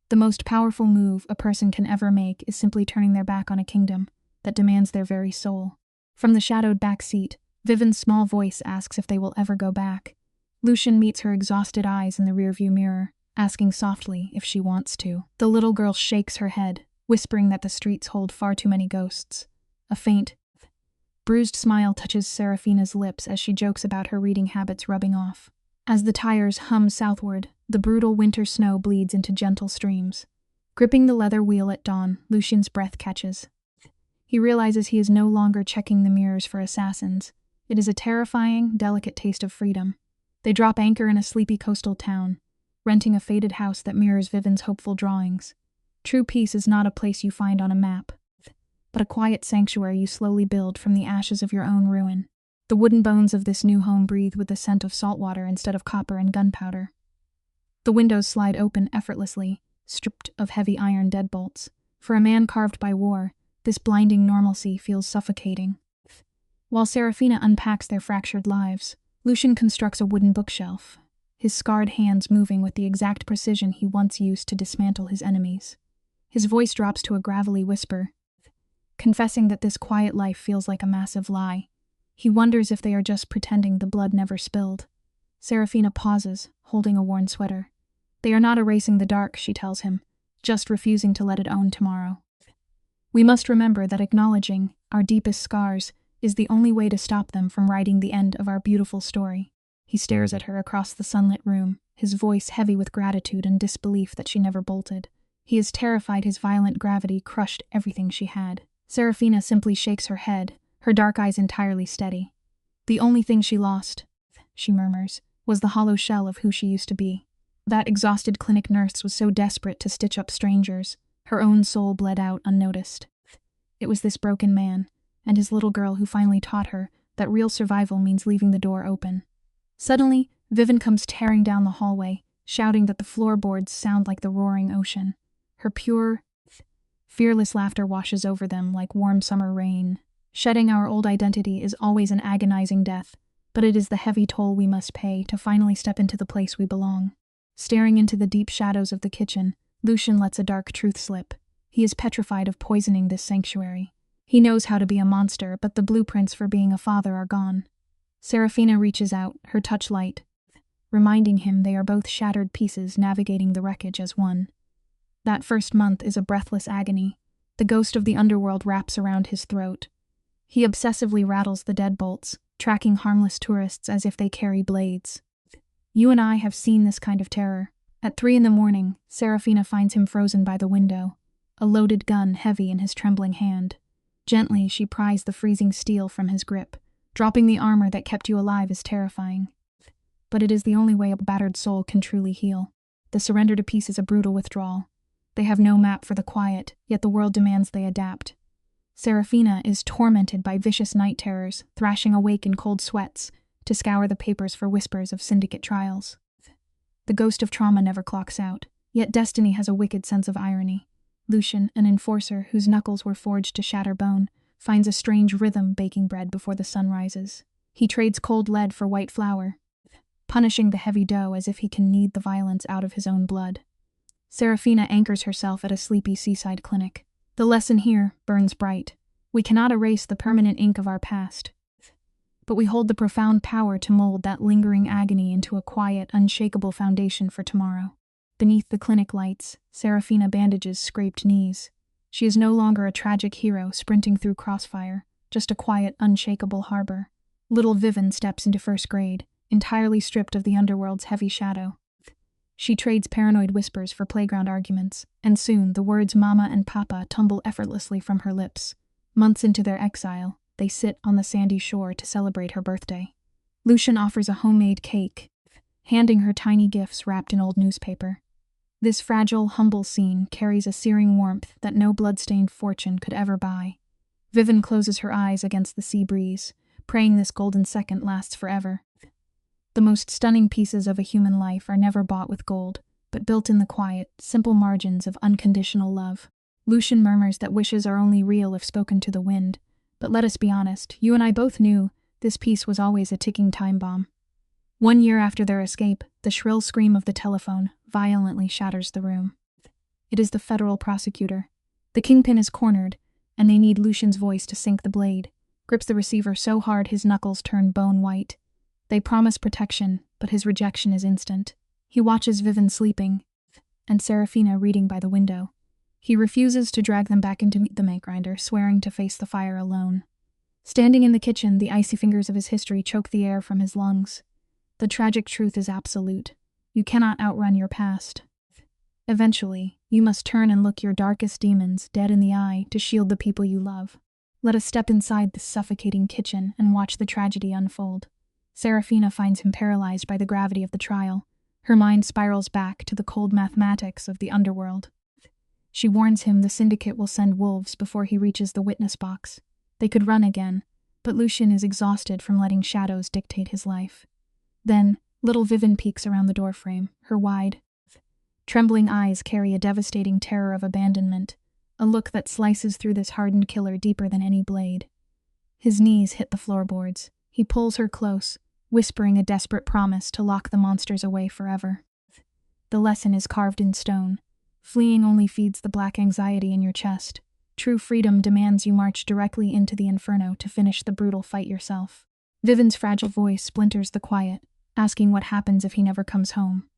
The most powerful move a person can ever make is simply turning their back on a kingdom that demands their very soul. From the shadowed back seat, Vivian's small voice asks if they will ever go back. Lucian meets her exhausted eyes in the rearview mirror, asking softly if she wants to. The little girl shakes her head, whispering that the streets hold far too many ghosts. A faint, bruised smile touches Serafina's lips as she jokes about her reading habits rubbing off. As the tires hum southward, the brutal winter snow bleeds into gentle streams. Gripping the leather wheel at dawn, Lucian's breath catches. He realizes he is no longer checking the mirrors for assassins. It is a terrifying, delicate taste of freedom. They drop anchor in a sleepy coastal town, renting a faded house that mirrors Vivian's hopeful drawings. True peace is not a place you find on a map, but a quiet sanctuary you slowly build from the ashes of your own ruin. The wooden bones of this new home breathe with the scent of salt water instead of copper and gunpowder. The windows slide open effortlessly, stripped of heavy iron deadbolts. For a man carved by war, this blinding normalcy feels suffocating. While Serafina unpacks their fractured lives, Lucian constructs a wooden bookshelf, his scarred hands moving with the exact precision he once used to dismantle his enemies. His voice drops to a gravelly whisper, confessing that this quiet life feels like a massive lie. He wonders if they are just pretending the blood never spilled. Serafina pauses, holding a worn sweater. They are not erasing the dark, she tells him, just refusing to let it own tomorrow. We must remember that acknowledging our deepest scars is the only way to stop them from writing the end of our beautiful story. He stares at her across the sunlit room, his voice heavy with gratitude and disbelief that she never bolted. He is terrified his violent gravity crushed everything she had. Serafina simply shakes her head, her dark eyes entirely steady. The only thing she lost, she murmurs, was the hollow shell of who she used to be. That exhausted clinic nurse was so desperate to stitch up strangers, her own soul bled out unnoticed. It was this broken man, and his little girl who finally taught her that real survival means leaving the door open. Suddenly, Vivian comes tearing down the hallway, shouting that the floorboards sound like the roaring ocean. Her pure, fearless laughter washes over them like warm summer rain. Shedding our old identity is always an agonizing death, but it is the heavy toll we must pay to finally step into the place we belong. Staring into the deep shadows of the kitchen, Lucian lets a dark truth slip. He is petrified of poisoning this sanctuary. He knows how to be a monster, but the blueprints for being a father are gone. Serafina reaches out, her touch light, reminding him they are both shattered pieces navigating the wreckage as one. That first month is a breathless agony. The ghost of the underworld wraps around his throat. He obsessively rattles the deadbolts, tracking harmless tourists as if they carry blades. You and I have seen this kind of terror. At 3 a.m, Serafina finds him frozen by the window, a loaded gun heavy in his trembling hand. Gently, she pries the freezing steel from his grip. Dropping the armor that kept you alive is terrifying. But it is the only way a battered soul can truly heal. The surrender to peace is a brutal withdrawal. They have no map for the quiet, yet the world demands they adapt. Serafina is tormented by vicious night terrors, thrashing awake in cold sweats to scour the papers for whispers of syndicate trials. The ghost of trauma never clocks out, yet destiny has a wicked sense of irony. Lucian, an enforcer whose knuckles were forged to shatter bone, finds a strange rhythm baking bread before the sun rises. He trades cold lead for white flour, punishing the heavy dough as if he can knead the violence out of his own blood. Serafina anchors herself at a sleepy seaside clinic. The lesson here burns bright. We cannot erase the permanent ink of our past, but we hold the profound power to mold that lingering agony into a quiet, unshakable foundation for tomorrow. Beneath the clinic lights, Serafina bandages scraped knees. She is no longer a tragic hero sprinting through crossfire, just a quiet, unshakable harbor. Little Vivian steps into first grade, entirely stripped of the underworld's heavy shadow. She trades paranoid whispers for playground arguments, and soon the words Mama and Papa tumble effortlessly from her lips. Months into their exile, they sit on the sandy shore to celebrate her birthday. Lucian offers a homemade cake, handing her tiny gifts wrapped in old newspaper. This fragile, humble scene carries a searing warmth that no blood-stained fortune could ever buy. Vivian closes her eyes against the sea breeze, praying this golden second lasts forever. The most stunning pieces of a human life are never bought with gold, but built in the quiet, simple margins of unconditional love. Lucian murmurs that wishes are only real if spoken to the wind, but let us be honest, you and I both knew this piece was always a ticking time bomb. 1 year after their escape, the shrill scream of the telephone violently shatters the room. It is the federal prosecutor. The kingpin is cornered, and they need Lucian's voice to sink the blade. Grips the receiver so hard his knuckles turn bone white. They promise protection, but his rejection is instant. He watches Vivian sleeping, and Serafina reading by the window. He refuses to drag them back into the meat grinder, swearing to face the fire alone. Standing in the kitchen, the icy fingers of his history choke the air from his lungs. The tragic truth is absolute. You cannot outrun your past. Eventually, you must turn and look your darkest demons dead in the eye to shield the people you love. Let us step inside this suffocating kitchen and watch the tragedy unfold. Serafina finds him paralyzed by the gravity of the trial. Her mind spirals back to the cold mathematics of the underworld. She warns him the syndicate will send wolves before he reaches the witness box. They could run again, but Lucian is exhausted from letting shadows dictate his life. Then, little Vivian peeks around the doorframe. Her wide, trembling eyes carry a devastating terror of abandonment, a look that slices through this hardened killer deeper than any blade. His knees hit the floorboards. He pulls her close, whispering a desperate promise to lock the monsters away forever. The lesson is carved in stone. Fleeing only feeds the black anxiety in your chest. True freedom demands you march directly into the inferno to finish the brutal fight yourself. Vivian's fragile voice splinters the quiet, asking what happens if he never comes home.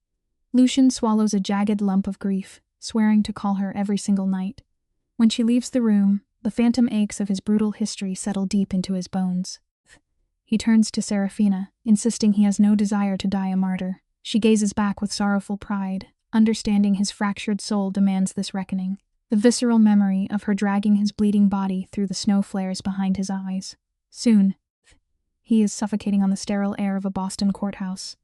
Lucian swallows a jagged lump of grief, swearing to call her every single night. When she leaves the room, the phantom aches of his brutal history settle deep into his bones. He turns to Serafina, insisting he has no desire to die a martyr. She gazes back with sorrowful pride, Understanding his fractured soul demands this reckoning. The visceral memory of her dragging his bleeding body through the snow flares behind his eyes. Soon, he is suffocating on the sterile air of a Boston courthouse.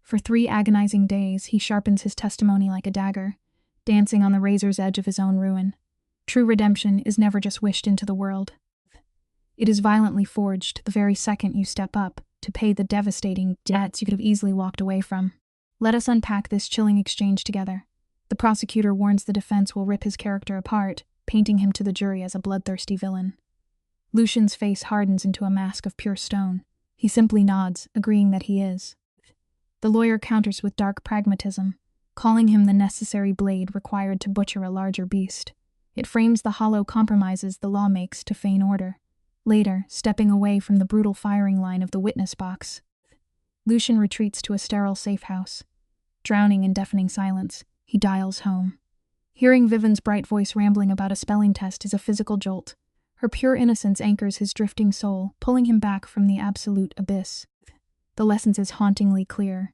For 3 agonizing days, he sharpens his testimony like a dagger, dancing on the razor's edge of his own ruin. True redemption is never just wished into the world. It is violently forged the very second you step up to pay the devastating debts you could have easily walked away from. Let us unpack this chilling exchange together. The prosecutor warns the defense will rip his character apart, painting him to the jury as a bloodthirsty villain. Lucian's face hardens into a mask of pure stone. He simply nods, agreeing that he is. The lawyer counters with dark pragmatism, calling him the necessary blade required to butcher a larger beast. It frames the hollow compromises the law makes to feign order. Later, stepping away from the brutal firing line of the witness box, Lucian retreats to a sterile safe house. Drowning in deafening silence, he dials home. Hearing Vivian's bright voice rambling about a spelling test is a physical jolt. Her pure innocence anchors his drifting soul, pulling him back from the absolute abyss. The lesson is hauntingly clear.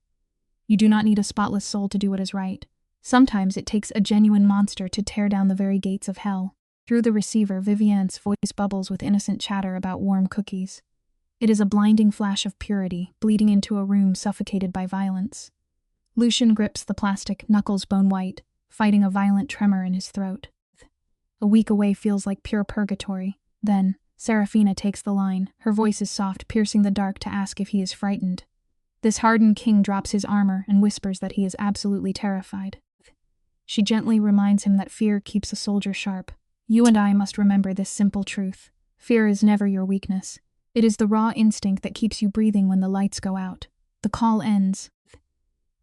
You do not need a spotless soul to do what is right. Sometimes it takes a genuine monster to tear down the very gates of hell. Through the receiver, Vivian's voice bubbles with innocent chatter about warm cookies. It is a blinding flash of purity, bleeding into a room suffocated by violence. Lucian grips the plastic, knuckles bone white, fighting a violent tremor in his throat. A week away feels like pure purgatory. Then, Serafina takes the line. Her voice is soft, piercing the dark to ask if he is frightened. This hardened king drops his armor and whispers that he is absolutely terrified. She gently reminds him that fear keeps a soldier sharp. You and I must remember this simple truth. Fear is never your weakness. It is the raw instinct that keeps you breathing when the lights go out. The call ends.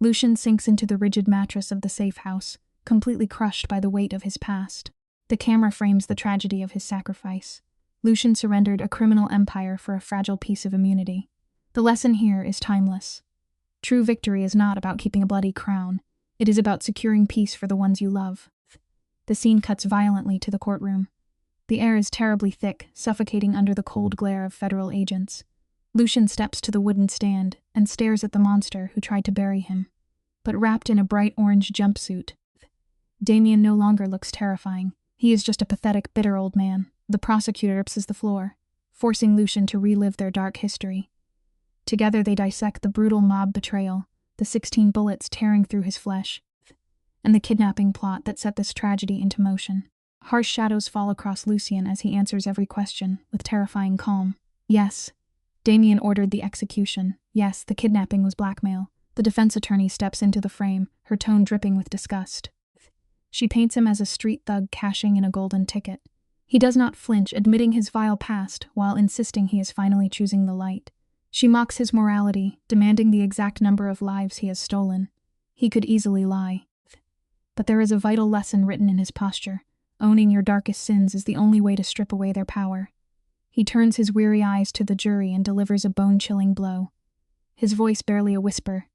Lucian sinks into the rigid mattress of the safe house, completely crushed by the weight of his past. The camera frames the tragedy of his sacrifice. Lucian surrendered a criminal empire for a fragile piece of immunity. The lesson here is timeless. True victory is not about keeping a bloody crown. It is about securing peace for the ones you love. The scene cuts violently to the courtroom. The air is terribly thick, suffocating under the cold glare of federal agents. Lucian steps to the wooden stand and stares at the monster who tried to bury him. But wrapped in a bright orange jumpsuit, Damien no longer looks terrifying. He is just a pathetic, bitter old man. The prosecutor rips the floor, forcing Lucian to relive their dark history. Together they dissect the brutal mob betrayal, the 16 bullets tearing through his flesh, and the kidnapping plot that set this tragedy into motion. Harsh shadows fall across Lucian as he answers every question with terrifying calm. Yes, Damien ordered the execution. Yes, the kidnapping was blackmail. The defense attorney steps into the frame, her tone dripping with disgust. She paints him as a street thug cashing in a golden ticket. He does not flinch, admitting his vile past while insisting he is finally choosing the light. She mocks his morality, demanding the exact number of lives he has stolen. He could easily lie. But there is a vital lesson written in his posture. Owning your darkest sins is the only way to strip away their power. He turns his weary eyes to the jury and delivers a bone-chilling blow. His voice barely a whisper.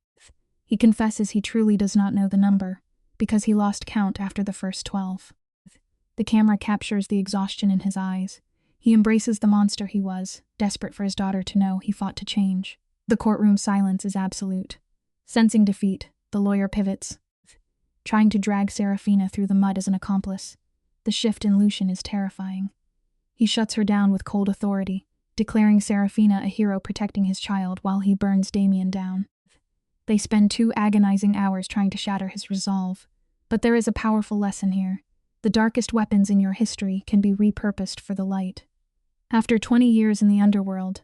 He confesses he truly does not know the number, because he lost count after the first 12. The camera captures the exhaustion in his eyes. He embraces the monster he was, desperate for his daughter to know he fought to change. The courtroom silence is absolute. Sensing defeat, the lawyer pivots, trying to drag Serafina through the mud as an accomplice. The shift in Lucian is terrifying. He shuts her down with cold authority, declaring Serafina a hero protecting his child while he burns Damien down. They spend 2 agonizing hours trying to shatter his resolve. But there is a powerful lesson here. The darkest weapons in your history can be repurposed for the light. After 20 years in the underworld,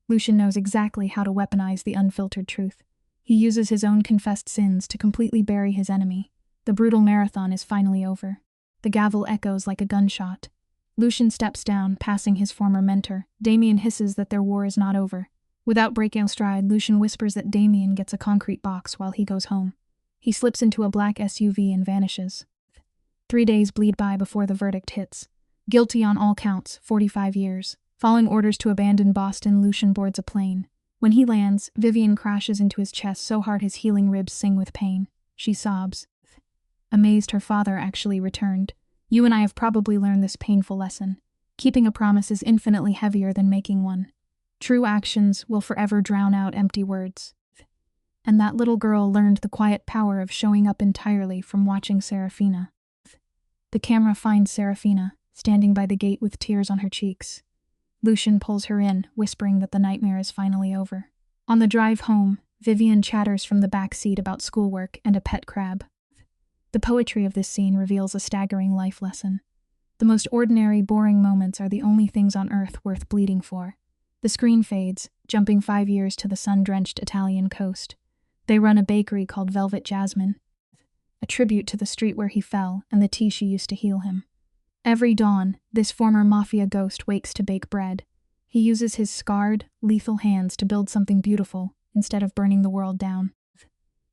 Lucian knows exactly how to weaponize the unfiltered truth. He uses his own confessed sins to completely bury his enemy. The brutal marathon is finally over. The gavel echoes like a gunshot. Lucian steps down, passing his former mentor. Damien hisses that their war is not over. Without breaking stride, Lucian whispers that Damien gets a concrete box while he goes home. He slips into a black SUV and vanishes. 3 days bleed by before the verdict hits. Guilty on all counts, 45 years. Following orders to abandon Boston, Lucian boards a plane. When he lands, Vivian crashes into his chest so hard his healing ribs sing with pain. She sobs. Amazed her father actually returned. You and I have probably learned this painful lesson. Keeping a promise is infinitely heavier than making one. True actions will forever drown out empty words. And that little girl learned the quiet power of showing up entirely from watching Serafina. The camera finds Serafina, standing by the gate with tears on her cheeks. Lucian pulls her in, whispering that the nightmare is finally over. On the drive home, Vivian chatters from the back seat about schoolwork and a pet crab. The poetry of this scene reveals a staggering life lesson. The most ordinary, boring moments are the only things on earth worth bleeding for. The screen fades, jumping 5 years to the sun-drenched Italian coast. They run a bakery called Velvet Jasmine, a tribute to the street where he fell and the tea she used to heal him. Every dawn, this former Mafia ghost wakes to bake bread. He uses his scarred, lethal hands to build something beautiful, instead of burning the world down.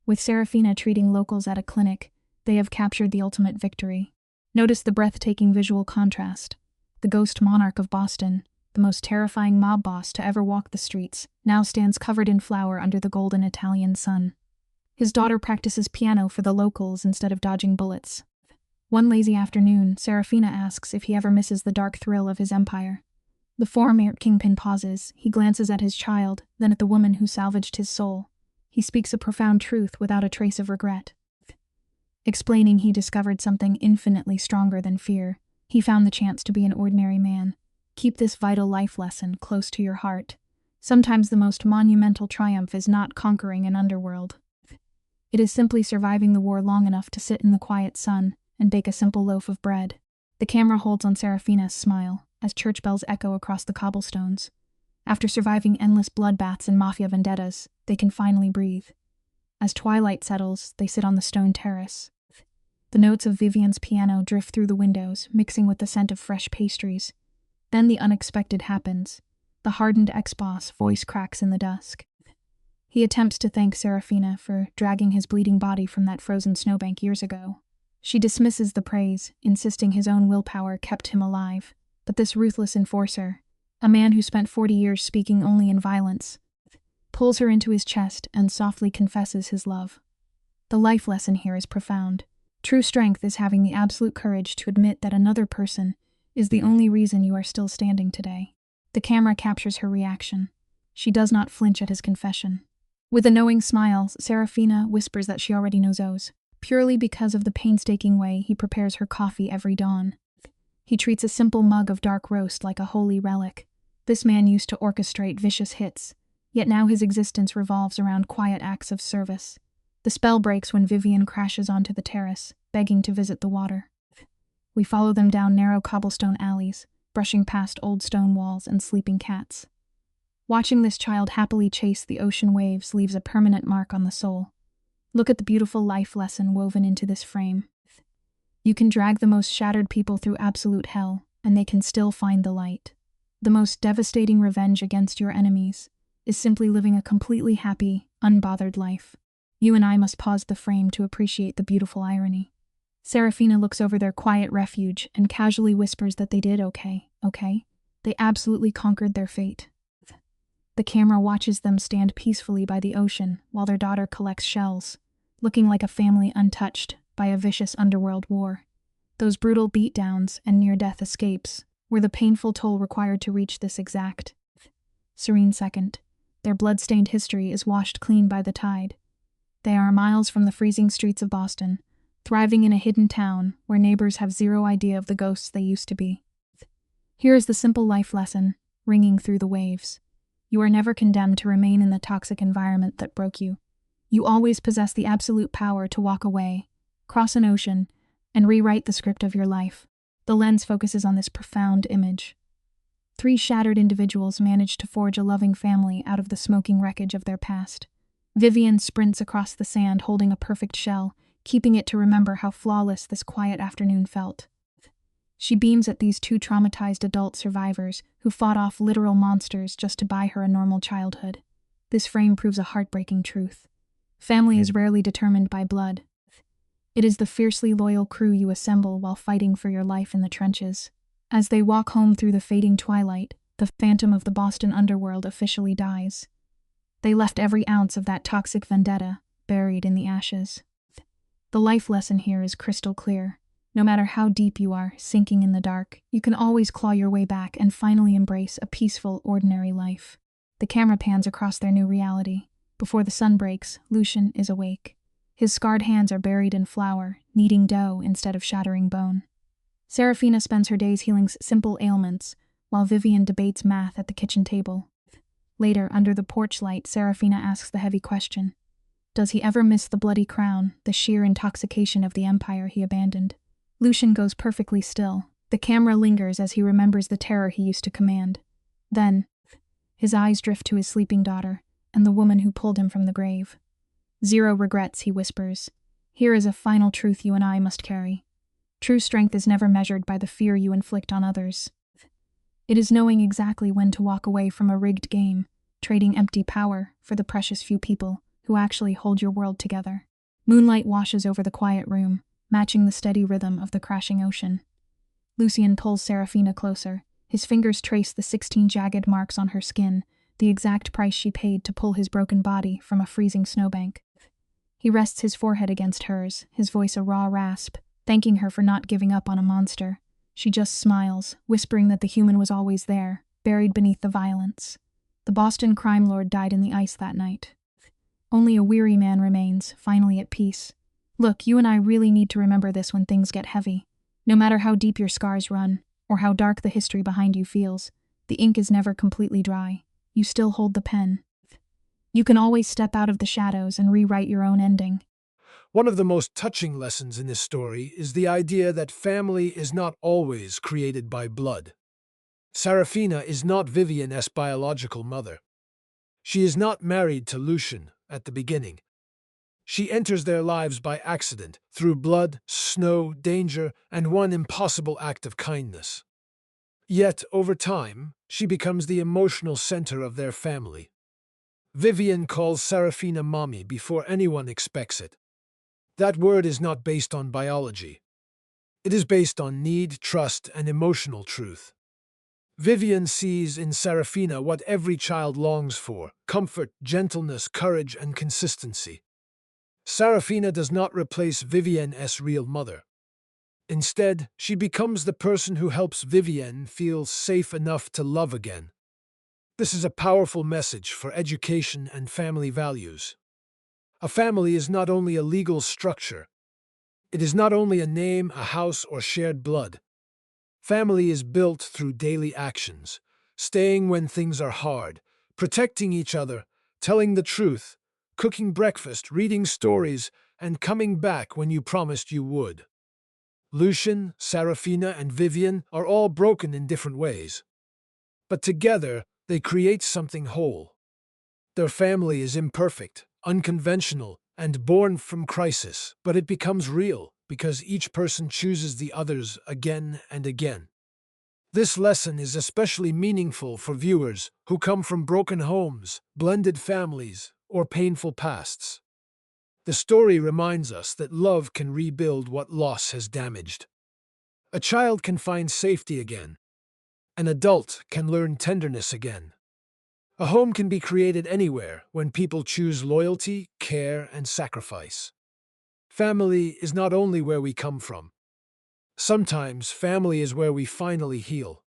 With Serafina treating locals at a clinic, they have captured the ultimate victory. Notice the breathtaking visual contrast. The ghost monarch of Boston, the most terrifying mob boss to ever walk the streets, now stands covered in flour under the golden Italian sun. His daughter practices piano for the locals instead of dodging bullets. One lazy afternoon, Serafina asks if he ever misses the dark thrill of his empire. The former kingpin pauses. He glances at his child, then at the woman who salvaged his soul. He speaks a profound truth without a trace of regret. Explaining he discovered something infinitely stronger than fear. He found the chance to be an ordinary man. Keep this vital life lesson close to your heart. Sometimes the most monumental triumph is not conquering an underworld. It is simply surviving the war long enough to sit in the quiet sun and bake a simple loaf of bread. The camera holds on Serafina's smile as church bells echo across the cobblestones. After surviving endless bloodbaths and mafia vendettas, they can finally breathe. As twilight settles, they sit on the stone terrace. The notes of Vivian's piano drift through the windows, mixing with the scent of fresh pastries. Then the unexpected happens. The hardened ex-boss voice cracks in the dusk. He attempts to thank Serafina for dragging his bleeding body from that frozen snowbank years ago. She dismisses the praise, insisting his own willpower kept him alive. But this ruthless enforcer, a man who spent 40 years speaking only in violence, pulls her into his chest and softly confesses his love. The life lesson here is profound. True strength is having the absolute courage to admit that another person is the only reason you are still standing today. The camera captures her reaction. She does not flinch at his confession. With a knowing smile, Serafina whispers that she already knows O's, purely because of the painstaking way he prepares her coffee every dawn. He treats a simple mug of dark roast like a holy relic. This man used to orchestrate vicious hits, yet now his existence revolves around quiet acts of service. The spell breaks when Vivian crashes onto the terrace, begging to visit the water. We follow them down narrow cobblestone alleys, brushing past old stone walls and sleeping cats. Watching this child happily chase the ocean waves leaves a permanent mark on the soul. Look at the beautiful life lesson woven into this frame. You can drag the most shattered people through absolute hell, and they can still find the light. The most devastating revenge against your enemies is simply living a completely happy, unbothered life. You and I must pause the frame to appreciate the beautiful irony. Serafina looks over their quiet refuge and casually whispers that they did okay. They absolutely conquered their fate. The camera watches them stand peacefully by the ocean while their daughter collects shells, looking like a family untouched by a vicious underworld war. Those brutal beatdowns and near-death escapes were the painful toll required to reach this exact, serene second. Their blood-stained history is washed clean by the tide. They are miles from the freezing streets of Boston, thriving in a hidden town where neighbors have zero idea of the ghosts they used to be. Here is the simple life lesson, ringing through the waves. You are never condemned to remain in the toxic environment that broke you. You always possess the absolute power to walk away, cross an ocean, and rewrite the script of your life. The lens focuses on this profound image. 3 shattered individuals manage to forge a loving family out of the smoking wreckage of their past. Vivian sprints across the sand holding a perfect shell, keeping it to remember how flawless this quiet afternoon felt. She beams at these 2 traumatized adult survivors who fought off literal monsters just to buy her a normal childhood. This frame proves a heartbreaking truth. Family is rarely determined by blood. It is the fiercely loyal crew you assemble while fighting for your life in the trenches. As they walk home through the fading twilight, the phantom of the Boston underworld officially dies. They left every ounce of that toxic vendetta buried in the ashes. The life lesson here is crystal clear. No matter how deep you are, sinking in the dark, you can always claw your way back and finally embrace a peaceful, ordinary life. The camera pans across their new reality. Before the sun breaks, Lucian is awake. His scarred hands are buried in flour, kneading dough instead of shattering bone. Serafina spends her days healing simple ailments, while Vivian debates math at the kitchen table. Later, under the porch light, Serafina asks the heavy question. Does he ever miss the bloody crown, the sheer intoxication of the empire he abandoned? Lucian goes perfectly still. The camera lingers as he remembers the terror he used to command. Then, his eyes drift to his sleeping daughter, and the woman who pulled him from the grave. Zero regrets, he whispers. Here is a final truth you and I must carry. True strength is never measured by the fear you inflict on others. It is knowing exactly when to walk away from a rigged game, trading empty power for the precious few people who actually hold your world together. Moonlight washes over the quiet room, matching the steady rhythm of the crashing ocean. Lucian pulls Serafina closer. His fingers trace the 16 jagged marks on her skin, the exact price she paid to pull his broken body from a freezing snowbank. He rests his forehead against hers, his voice a raw rasp, thanking her for not giving up on a monster. She just smiles, whispering that the human was always there, buried beneath the violence. The Boston crime lord died in the ice that night. Only a weary man remains, finally at peace. Look, you and I really need to remember this when things get heavy. No matter how deep your scars run, or how dark the history behind you feels, the ink is never completely dry. You still hold the pen. You can always step out of the shadows and rewrite your own ending. One of the most touching lessons in this story is the idea that family is not always created by blood. Serafina is not Vivian's biological mother. She is not married to Lucian at the beginning. She enters their lives by accident, through blood, snow, danger, and one impossible act of kindness. Yet, over time, she becomes the emotional center of their family. Vivian calls Serafina mommy before anyone expects it. That word is not based on biology. It is based on need, trust, and emotional truth. Vivian sees in Serafina what every child longs for: comfort, gentleness, courage, and consistency. Serafina does not replace Vivian's real mother. Instead, she becomes the person who helps Vivian feel safe enough to love again. This is a powerful message for education and family values. A family is not only a legal structure. It is not only a name, a house, or shared blood. Family is built through daily actions, staying when things are hard, protecting each other, telling the truth, cooking breakfast, reading stories, and coming back when you promised you would. Lucian, Serafina, and Vivian are all broken in different ways. But together, they create something whole. Their family is imperfect, unconventional, and born from crisis, but it becomes real because each person chooses the others again and again. This lesson is especially meaningful for viewers who come from broken homes, blended families, or painful pasts. The story reminds us that love can rebuild what loss has damaged. A child can find safety again. An adult can learn tenderness again. A home can be created anywhere when people choose loyalty, care, and sacrifice. Family is not only where we come from. Sometimes family is where we finally heal.